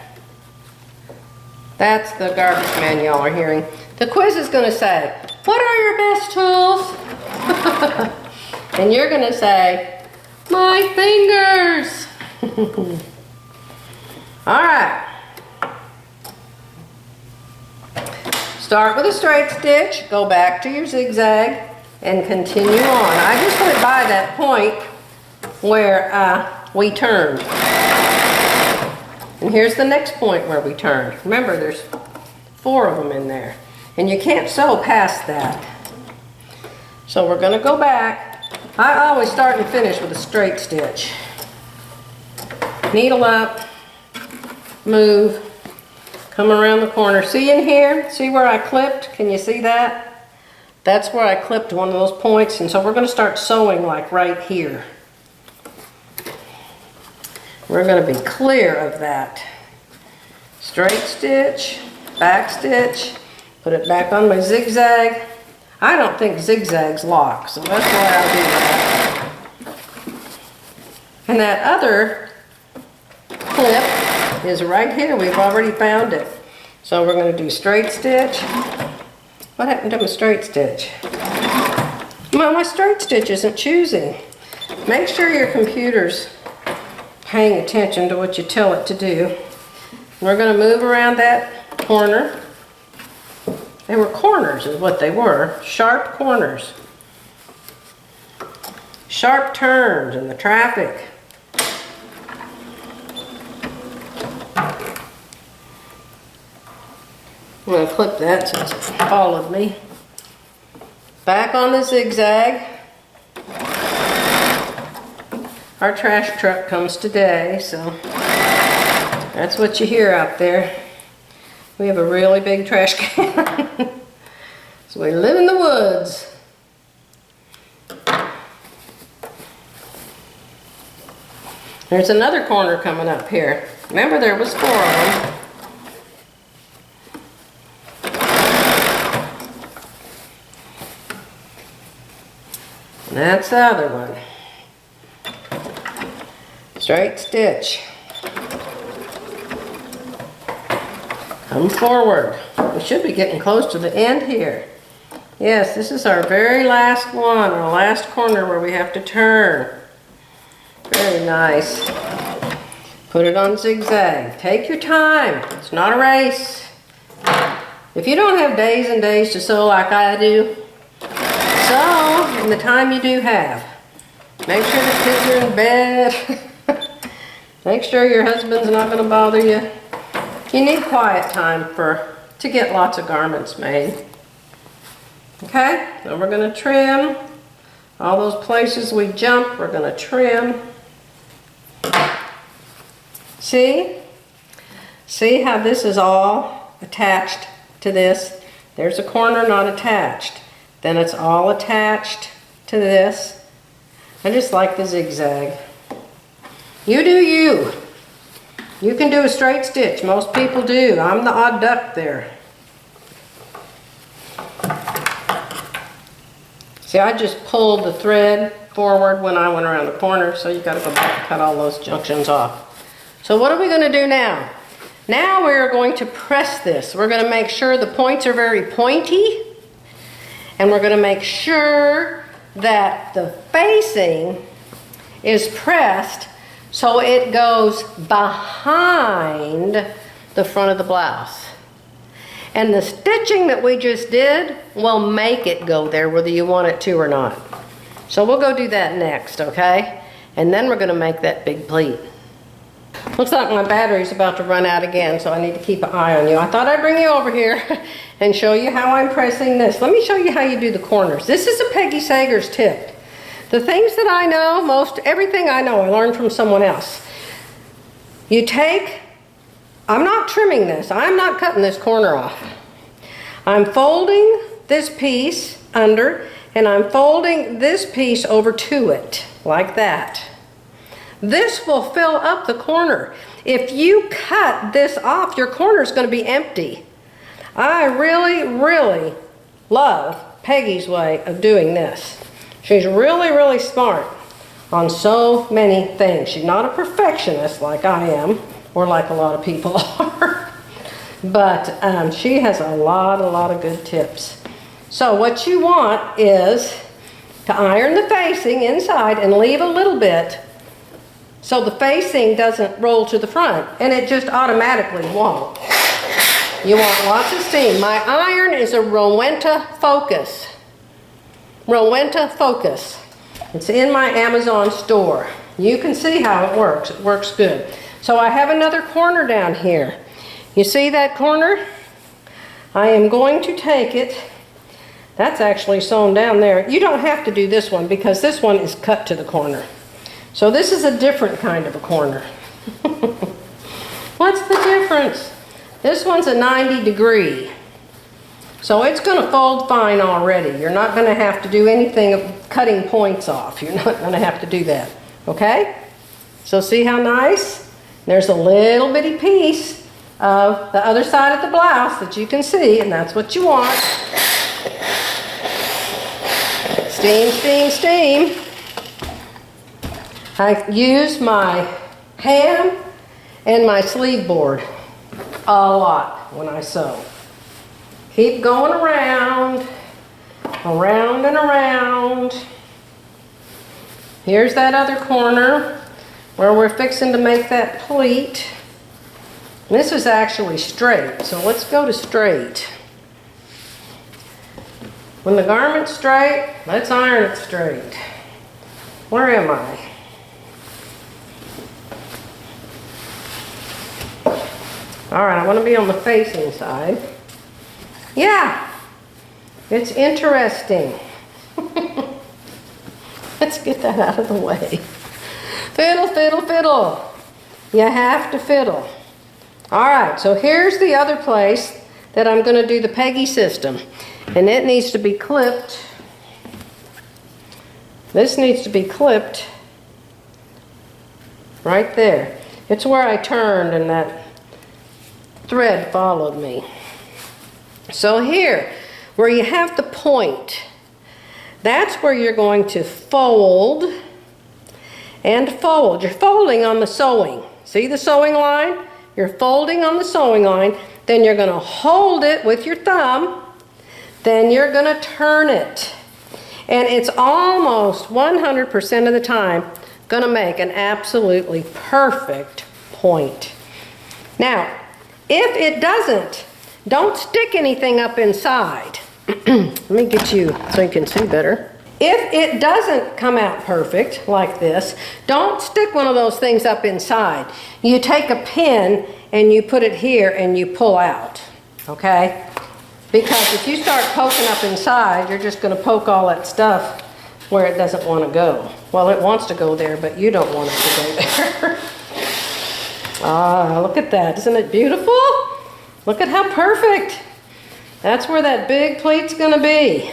that's the garbage man y'all are hearing. The quiz is going to say, what are your best tools? And you're going to say, my fingers. All right. Start with a straight stitch, go back to your zigzag, and continue on. I just went by that point where we turned. And here's the next point where we turned. Remember, there's 4 of them in there. And you can't sew past that. So we're going to go back. I always start and finish with a straight stitch. Needle up, move, come around the corner. See in here? See where I clipped? Can you see that? That's where I clipped one of those points. And so we're going to start sewing like right here. We're going to be clear of that. Straight stitch, back stitch, put it back on my zigzag. I don't think zigzags lock, so that's why I do that. And that other clip is right here. We've already found it. So we're going to do straight stitch. What happened to my straight stitch? Well, my straight stitch isn't choosing. Make sure your computer's paying attention to what you tell it to do. We're going to move around that corner. They were corners is what they were. Sharp corners. Sharp turns in the traffic. I'm going to clip that since it followed me. Back on the zigzag. Our trash truck comes today, so that's what you hear out there. We have a really big trash can. So we live in the woods. There's another corner coming up here. Remember, there was 4 of them. And that's the other one. Straight stitch. Come forward. We should be getting close to the end here. Yes, this is our very last one, our last corner where we have to turn. Very nice. Put it on zigzag. Take your time. It's not a race. If you don't have days and days to sew like I do, sew in the time you do have. Make sure the kids are in bed. Make sure your husband's not going to bother you. You need quiet time to get lots of garments made. Okay, then we're going to trim. All those places we jumped, we're going to trim. See? See how this is all attached to this? There's a corner not attached. Then it's all attached to this. I just like the zigzag. You do you. You can do a straight stitch. Most people do. I'm the odd duck there. See, I just pulled the thread forward when I went around the corner, so you got to go back and cut all those junctions off. So what are we going to do now? Now we're going to press this. We're going to make sure the points are very pointy, and we're going to make sure that the facing is pressed so it goes behind the front of the blouse. And the stitching that we just did will make it go there whether you want it to or not. So we'll go do that next, okay? And then we're going to make that big pleat. Looks like my battery's about to run out again, so I need to keep an eye on you. I thought I'd bring you over here and show you how I'm pressing this. Let me show you how you do the corners. This is a Peggy Sager's tip. The things that I know, everything I know, I learned from someone else. You take, I'm not trimming this. I'm not cutting this corner off. I'm folding this piece under, and I'm folding this piece over to it, like that. This will fill up the corner. If you cut this off, your corner is going to be empty. I really, really love Peggy's way of doing this. She's really, really smart on so many things. She's not a perfectionist like I am, or like a lot of people are. But she has a lot of good tips. So what you want is to iron the facing inside and leave a little bit so the facing doesn't roll to the front, and it just automatically won't. You want lots of steam. My iron is a Rowenta Focus. Rowenta Focus. It's in my Amazon store. You can see how it works. It works good. So I have another corner down here. You see that corner? I am going to take it. That's actually sewn down there. You don't have to do this one because this one is cut to the corner. So this is a different kind of a corner. What's the difference? This one's a 90 degree. So it's going to fold fine already. You're not going to have to do anything of cutting points off. You're not going to have to do that. Okay? So see how nice? There's a little bitty piece of the other side of the blouse that you can see, and that's what you want. Steam, steam, steam. I use my hand and my sleeve board a lot when I sew. Keep going around, around and around. Here's that other corner where we're fixing to make that pleat. This is actually straight, so let's go to straight. When the garment's straight, let's iron it straight. Where am I? All right, I want to be on the facing side. Yeah, it's interesting. Let's get that out of the way. Fiddle, fiddle, fiddle. You have to fiddle. All right, so here's the other place that I'm going to do the Peggy system. And it needs to be clipped. This needs to be clipped right there. It's where I turned and that thread followed me. So here, where you have the point, that's where you're going to fold and fold. You're folding on the sewing. See the sewing line? You're folding on the sewing line. Then you're going to hold it with your thumb. Then you're going to turn it. And it's almost 100% of the time going to make an absolutely perfect point. Now, if it doesn't, don't stick anything up inside. Let me get you so you can see better. If it doesn't come out perfect like this, don't stick one of those things up inside. You take a pin and you put it here and you pull out, okay? Because if you start poking up inside, you're just going to poke all that stuff where it doesn't want to go. Well, it wants to go there, but you don't want it to go there. Ah, look at that. Isn't it beautiful? Look at how perfect. That's where that big pleat's going to be.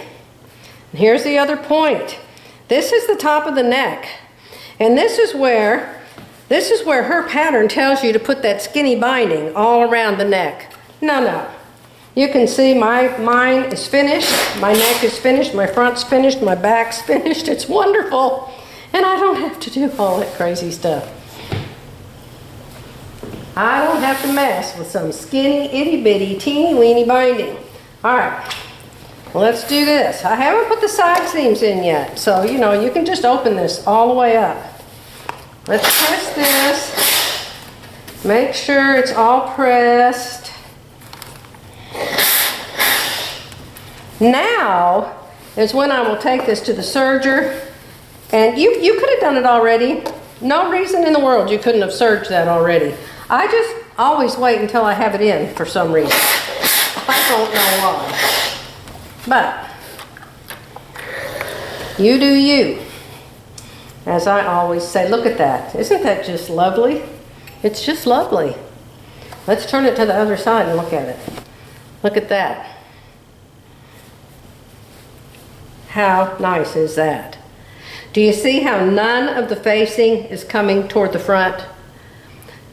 And here's the other point. This is the top of the neck. And this is where her pattern tells you to put that skinny binding all around the neck. No. You can see mine is finished, my neck is finished, my front's finished, my back's finished. It's wonderful. And I don't have to do all that crazy stuff. I don't have to mess with some skinny, itty-bitty, teeny-weeny binding. All right, well, let's do this. I haven't put the side seams in yet, so, you know, you can just open this all the way up. Let's press this. Make sure it's all pressed. Now is when I will take this to the serger. And you could have done it already. No reason in the world you couldn't have serged that already. I just always wait until I have it in for some reason. I don't know why. But you do you. As I always say, look at that. Isn't that just lovely? It's just lovely. Let's turn it to the other side and look at it. Look at that. How nice is that? Do you see how none of the facing is coming toward the front?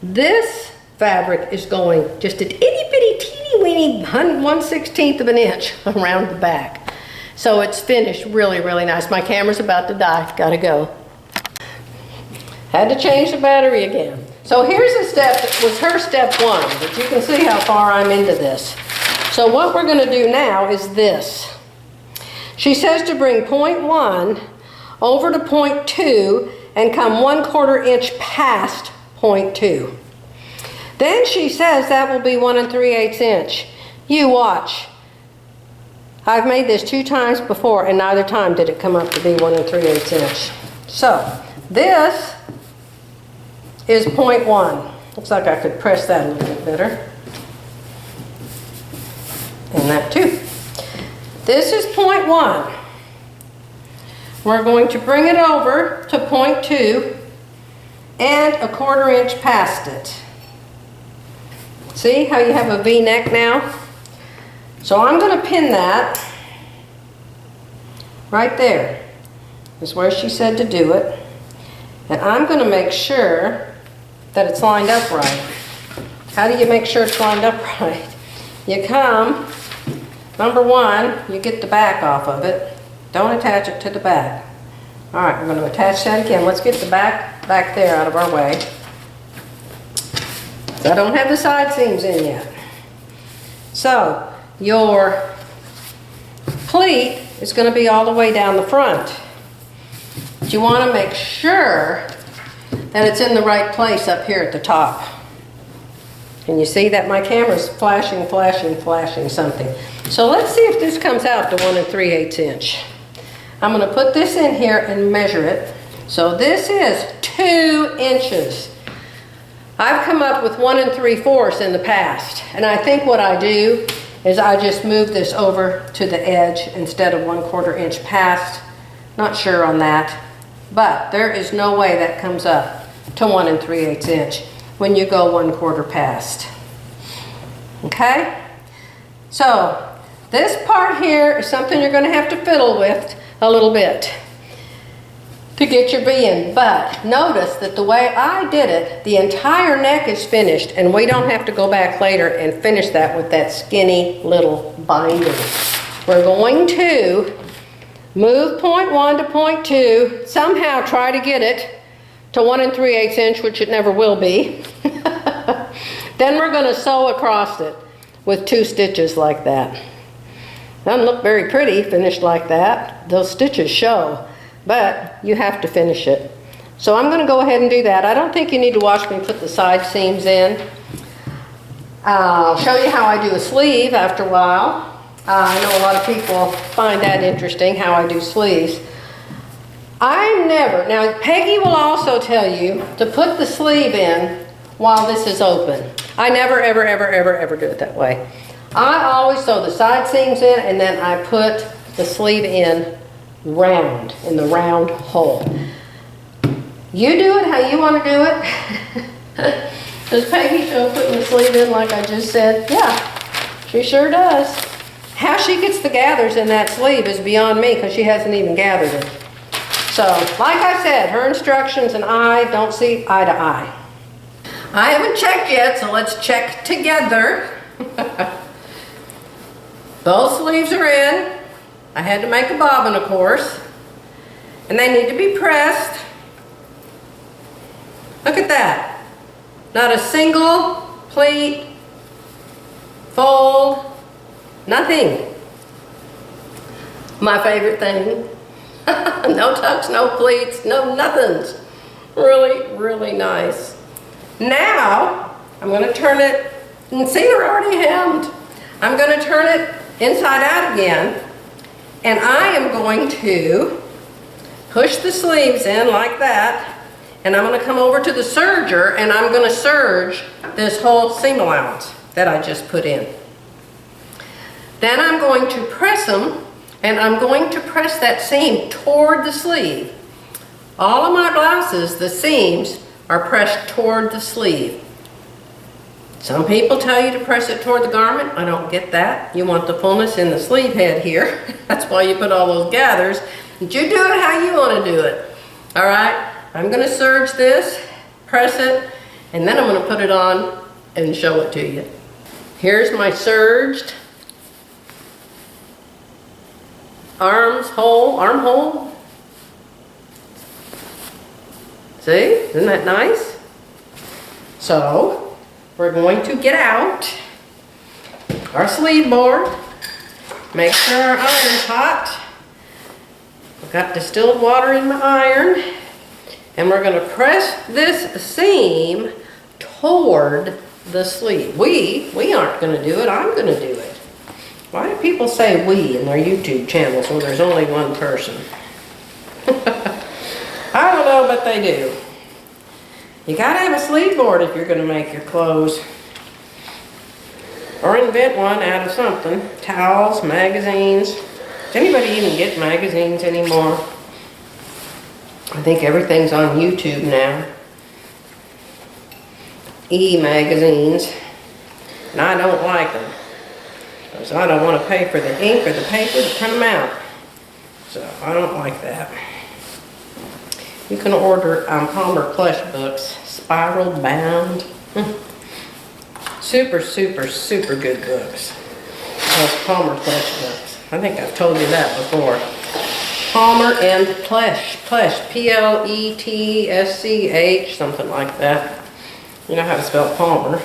This fabric is going just an itty-bitty, teeny-weeny 1/16 of an inch around the back. So it's finished really, really nice. My camera's about to die. Gotta go. Had to change the battery again. So here's a step that was her step one, but you can see how far I'm into this. So what we're going to do now is this. She says to bring point 1 over to point 2 and come 1/4 inch past point 2. Then she says that will be 1 3/8 inch. You watch. I've made this 2 times before and neither time did it come up to be 1 3/8 inch. So this is point 1. Looks like I could press that a little bit better. And that too. This is point 1. We're going to bring it over to point 2 and 1/4 inch past it. See how you have a V-neck now? So I'm going to pin that right there. Is where she said to do it. And I'm going to make sure that it's lined up right. How do you make sure it's lined up right? You come, number 1, you get the back off of it. Don't attach it to the back. All right, we're going to attach that again. Let's get the back there out of our way. I don't have the side seams in yet. So your pleat is going to be all the way down the front. But you want to make sure that it's in the right place up here at the top. Can you see that my camera's flashing something? So let's see if this comes out to 1 3/8 inch. I'm going to put this in here and measure it. So this is 2 inches. I've come up with 1 3/4 in the past. And I think what I do is I just moved this over to the edge instead of 1/4 inch past. Not sure on that, but there is no way that comes up to 1 3/8 inch when you go 1/4 past. Okay? So this part here is something you're going to have to fiddle with a little bit to get your V in. But notice that the way I did it, the entire neck is finished, and we don't have to go back later and finish that with that skinny little binding. We're going to move point 1 to point 2, somehow try to get it to 1 3/8 inch, which it never will be. Then we're going to sew across it with 2 stitches like that. Doesn't look very pretty finished like that. Those stitches show, but you have to finish it. So I'm going to go ahead and do that. I don't think you need to watch me put the side seams in. I'll show you how I do a sleeve after a while. I know a lot of people find that interesting, how I do sleeves. Now Peggy will also tell you to put the sleeve in while this is open. I never, ever, ever, ever, ever do it that way. I always sew the side seams in, and then I put the sleeve in round, in the round hole. You do it how you want to do it. Does Peggy show putting the sleeve in like I just said? Yeah, she sure does. How she gets the gathers in that sleeve is beyond me, because she hasn't even gathered it. So, like I said, her instructions and I don't see eye to eye. I haven't checked yet, so let's check together. Both sleeves are in. I had to make a bobbin, of course. And they need to be pressed. Look at that. Not a single pleat, fold, nothing. My favorite thing. No tucks, no pleats, no nothings. Really, really nice. Now, I'm going to turn it, and see, they're already hemmed. I'm going to turn it inside out again, and I am going to push the sleeves in like that, and I'm going to come over to the serger, and I'm going to serge this whole seam allowance that I just put in. Then I'm going to press them, and I'm going to press that seam toward the sleeve. All of my blouses, the seams are pressed toward the sleeve. Some people tell you to press it toward the garment. I don't get that. You want the fullness in the sleeve head here. That's why you put all those gathers. But you do it how you want to do it. All right, I'm going to serge this, press it, and then I'm going to put it on and show it to you. Here's my serged armhole. See, isn't that nice? So, we're going to get out our sleeve board, make sure our iron's hot. I've got distilled water in my iron, and we're going to press this seam toward the sleeve. We aren't going to do it, I'm going to do it. Why do people say we in their YouTube channels when there's only one person? I don't know, but they do. You gotta have a sleeve board if you're gonna make your clothes. Or invent one out of something. Towels, magazines. Does anybody even get magazines anymore? I think everything's on YouTube now. E-magazines. And I don't like them. Because I don't want to pay for the ink or the paper to print them out. So I don't like that. You can order Palmer plush books, spiral bound. Super, super, super good books. Those Palmer plush books. I think I've told you that before. Palmer and Plesh. Plesh. P-L-E-T-S-C-H, something like that. You know how to spell Palmer.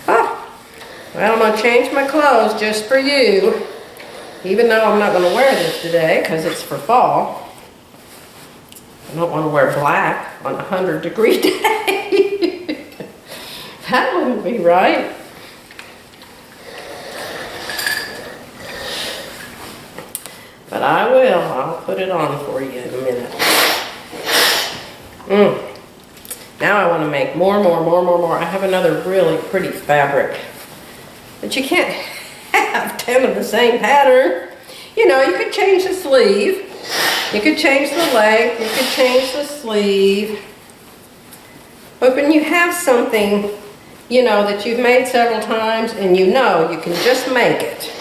Ah, well, I'm going to change my clothes just for you. Even though I'm not going to wear this today because it's for fall. I don't want to wear black on a 100-degree day. That wouldn't be right. But I will. I'll put it on for you in a minute. Now I want to make more. I have another really pretty fabric But you can't have 10 of the same pattern. You know, you could change the sleeve. You could change the leg. You could change the sleeve. But when you have something, you know, that you've made several times and you know you can just make it.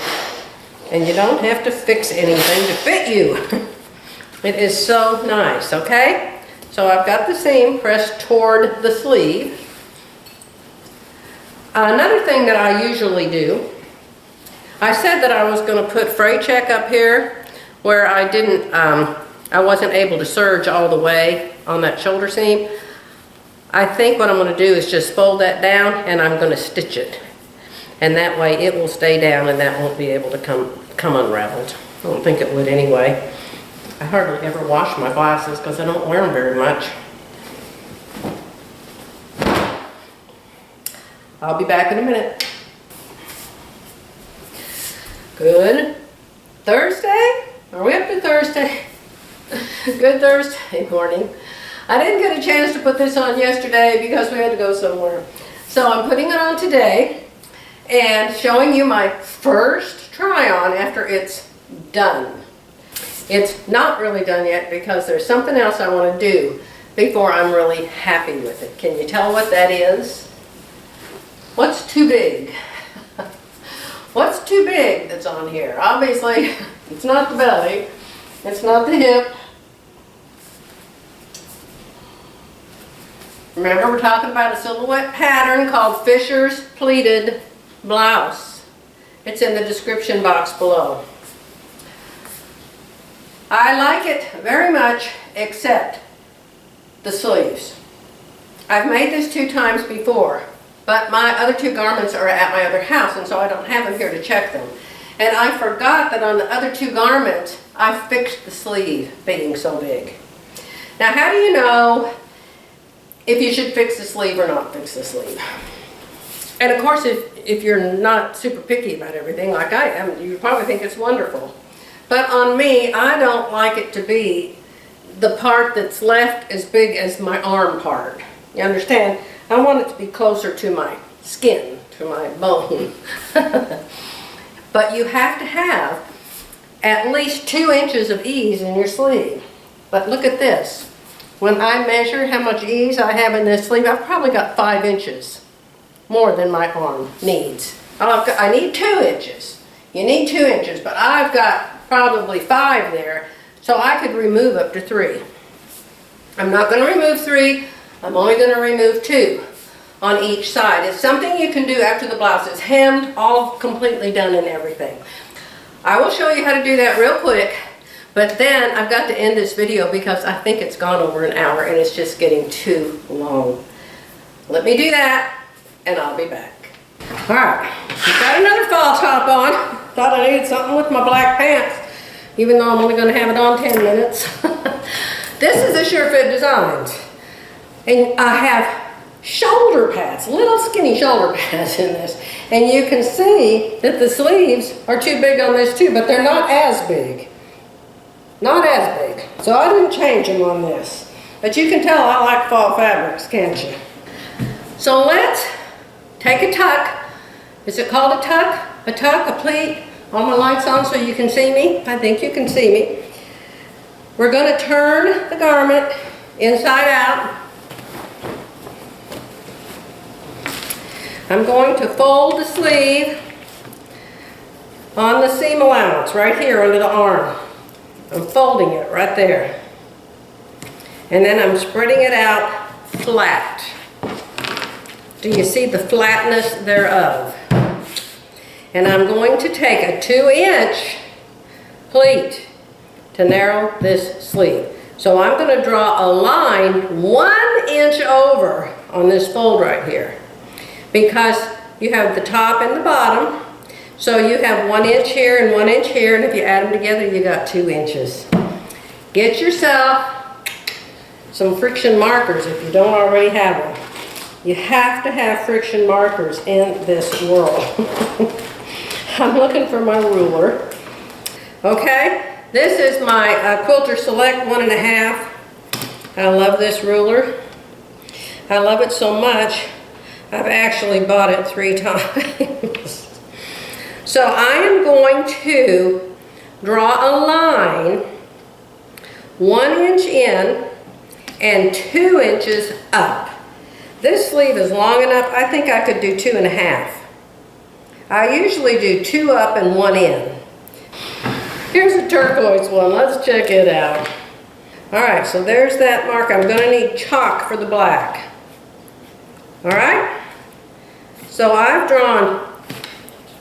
And you don't have to fix anything to fit you. It is so nice, okay? So I've got the seam pressed toward the sleeve. Another thing that I usually do, I said that I was going to put fray check up here where I wasn't able to serge all the way on that shoulder seam. I think what I'm going to do is just fold that down and I'm going to stitch it. And that way it will stay down and that won't be able to come unraveled. I don't think it would anyway. I hardly ever wash my glasses because I don't wear them very much. I'll be back in a minute. Good. Thursday? Are we up to Thursday? Good Thursday morning. I didn't get a chance to put this on yesterday because we had to go somewhere. So I'm putting it on today and showing you my first try on after it's done. It's not really done yet because there's something else I want to do before I'm really happy with it. Can you tell what that is? What's too big? What's too big that's on here? Obviously, it's not the belly. It's not the hip. Remember, we're talking about a silhouette pattern called Fisher's Pleated Blouse. It's in the description box below. I like it very much, except the sleeves. I've made this 2 times before, but my other 2 garments are at my other house, and so I don't have them here to check them. And I forgot that on the other 2 garments, I fixed the sleeve being so big. Now, how do you know if you should fix the sleeve or not fix the sleeve? And of course, if you're not super picky about everything like I am, you probably think it's wonderful. But on me, I don't like it to be the part that's left as big as my arm part. You understand? I want it to be closer to my skin, to my bone. But you have to have at least 2 inches of ease in your sleeve. But look at this. When I measure how much ease I have in this sleeve, I've probably got 5 inches more than my arm needs. I need 2 inches. You need 2 inches, but I've got probably 5 there, so I could remove up to 3. I'm not going to remove 3, I'm only going to remove 2 on each side. It's something you can do after the blouse is hemmed, all completely done and everything. I will show you how to do that real quick, but then I've got to end this video because I think it's gone over an hour and it's just getting too long. Let me do that and I'll be back. Alright, I've got another fall top on. Thought I needed something with my black pants, even though I'm only going to have it on 10 minutes. This is a Sure Fit Designs. And I have shoulder pads, little skinny shoulder pads in this. And you can see that the sleeves are too big on this too, but they're not as big. Not as big. So I didn't change them on this. But you can tell I like fall fabrics, can't you? So let's take a tuck. Is it called a tuck? A tuck, a pleat? All my lights on so you can see me? I think you can see me. We're going to turn the garment inside out. I'm going to fold the sleeve on the seam allowance right here under the arm. I'm folding it right there. And then I'm spreading it out flat. Do you see the flatness thereof? And I'm going to take a 2-inch pleat to narrow this sleeve. So I'm going to draw a line 1 inch over on this fold right here. Because you have the top and the bottom. So you have 1 inch here and 1 inch here, and if you add them together, you got 2 inches. Get yourself some friction markers if you don't already have them. You have to have friction markers in this world. I'm looking for my ruler. Okay, this is my Quilter Select 1.5. I love this ruler. I love it so much, I've actually bought it 3 times. So I am going to draw a line 1 inch in and 2 inches up. This sleeve is long enough, I think I could do 2.5. I usually do 2 up and 1 in. Here's a turquoise one, let's check it out. All right, so there's that mark. I'm gonna need chalk for the black. All right, so I've drawn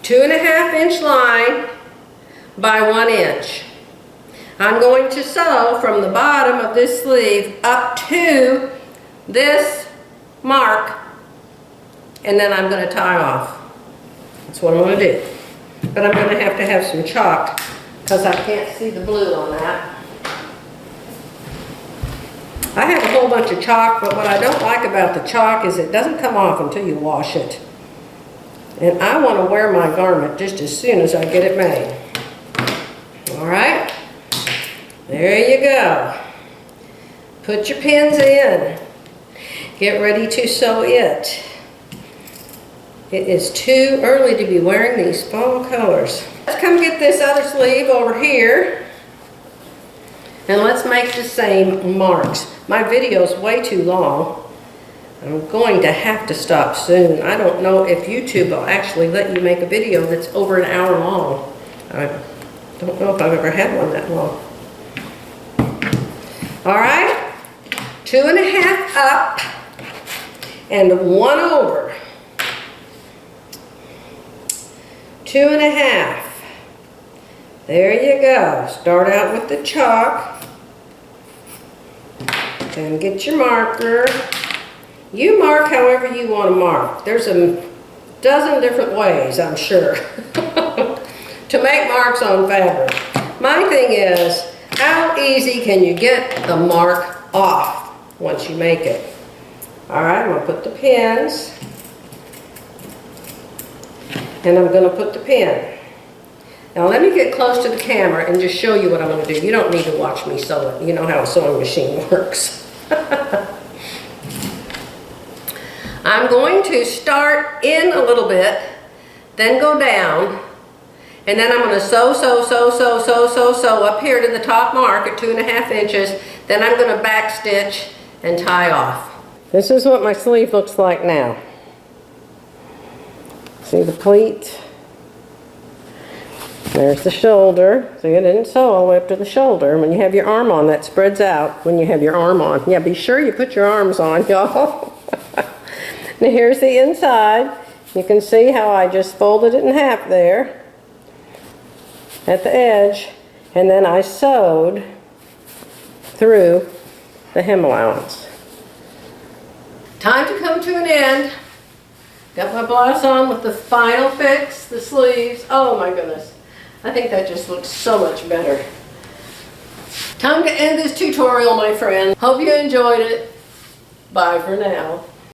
2.5 inch line by 1 inch. I'm going to sew from the bottom of this sleeve up to this mark, and then I'm going to tie off. That's what I'm going to do. But I'm going to have some chalk because I can't see the blue on that. I have a whole bunch of chalk, but what I don't like about the chalk is it doesn't come off until you wash it. And I want to wear my garment just as soon as I get it made. All right, there you go. Put your pins in. Get ready to sew it. It is too early to be wearing these fall colors. Let's come get this other sleeve over here. And let's make the same marks. My video's way too long. I'm going to have to stop soon. I don't know if YouTube will actually let you make a video that's over an hour long. I don't know if I've ever had one that long. All right, 2.5 up and 1 over. 2.5. There you go. Start out with the chalk. Then get your marker. You mark however you want to mark. There's a dozen different ways, I'm sure, to make marks on fabric. My thing is, how easy can you get the mark off once you make it? All right, I'm going to put the pins. And I'm going to put the pin. Now let me get close to the camera and just show you what I'm going to do. You don't need to watch me sew it. You know how a sewing machine works. I'm going to start in a little bit, then go down, and then I'm going to sew up here to the top mark at 2.5 inches. Then I'm going to back stitch and tie off. This is what my sleeve looks like now. See the pleat? There's the shoulder. See, I didn't sew all the way up to the shoulder. When you have your arm on, that spreads out when you have your arm on. Yeah, be sure you put your arms on, y'all. Now here's the inside. You can see how I just folded it in half there at the edge, and then I sewed through the hem allowance. Time to come to an end. Got my blouse on with the final fix, the sleeves. Oh my goodness. I think that just looks so much better. Time to end this tutorial, my friend. Hope you enjoyed it. Bye for now.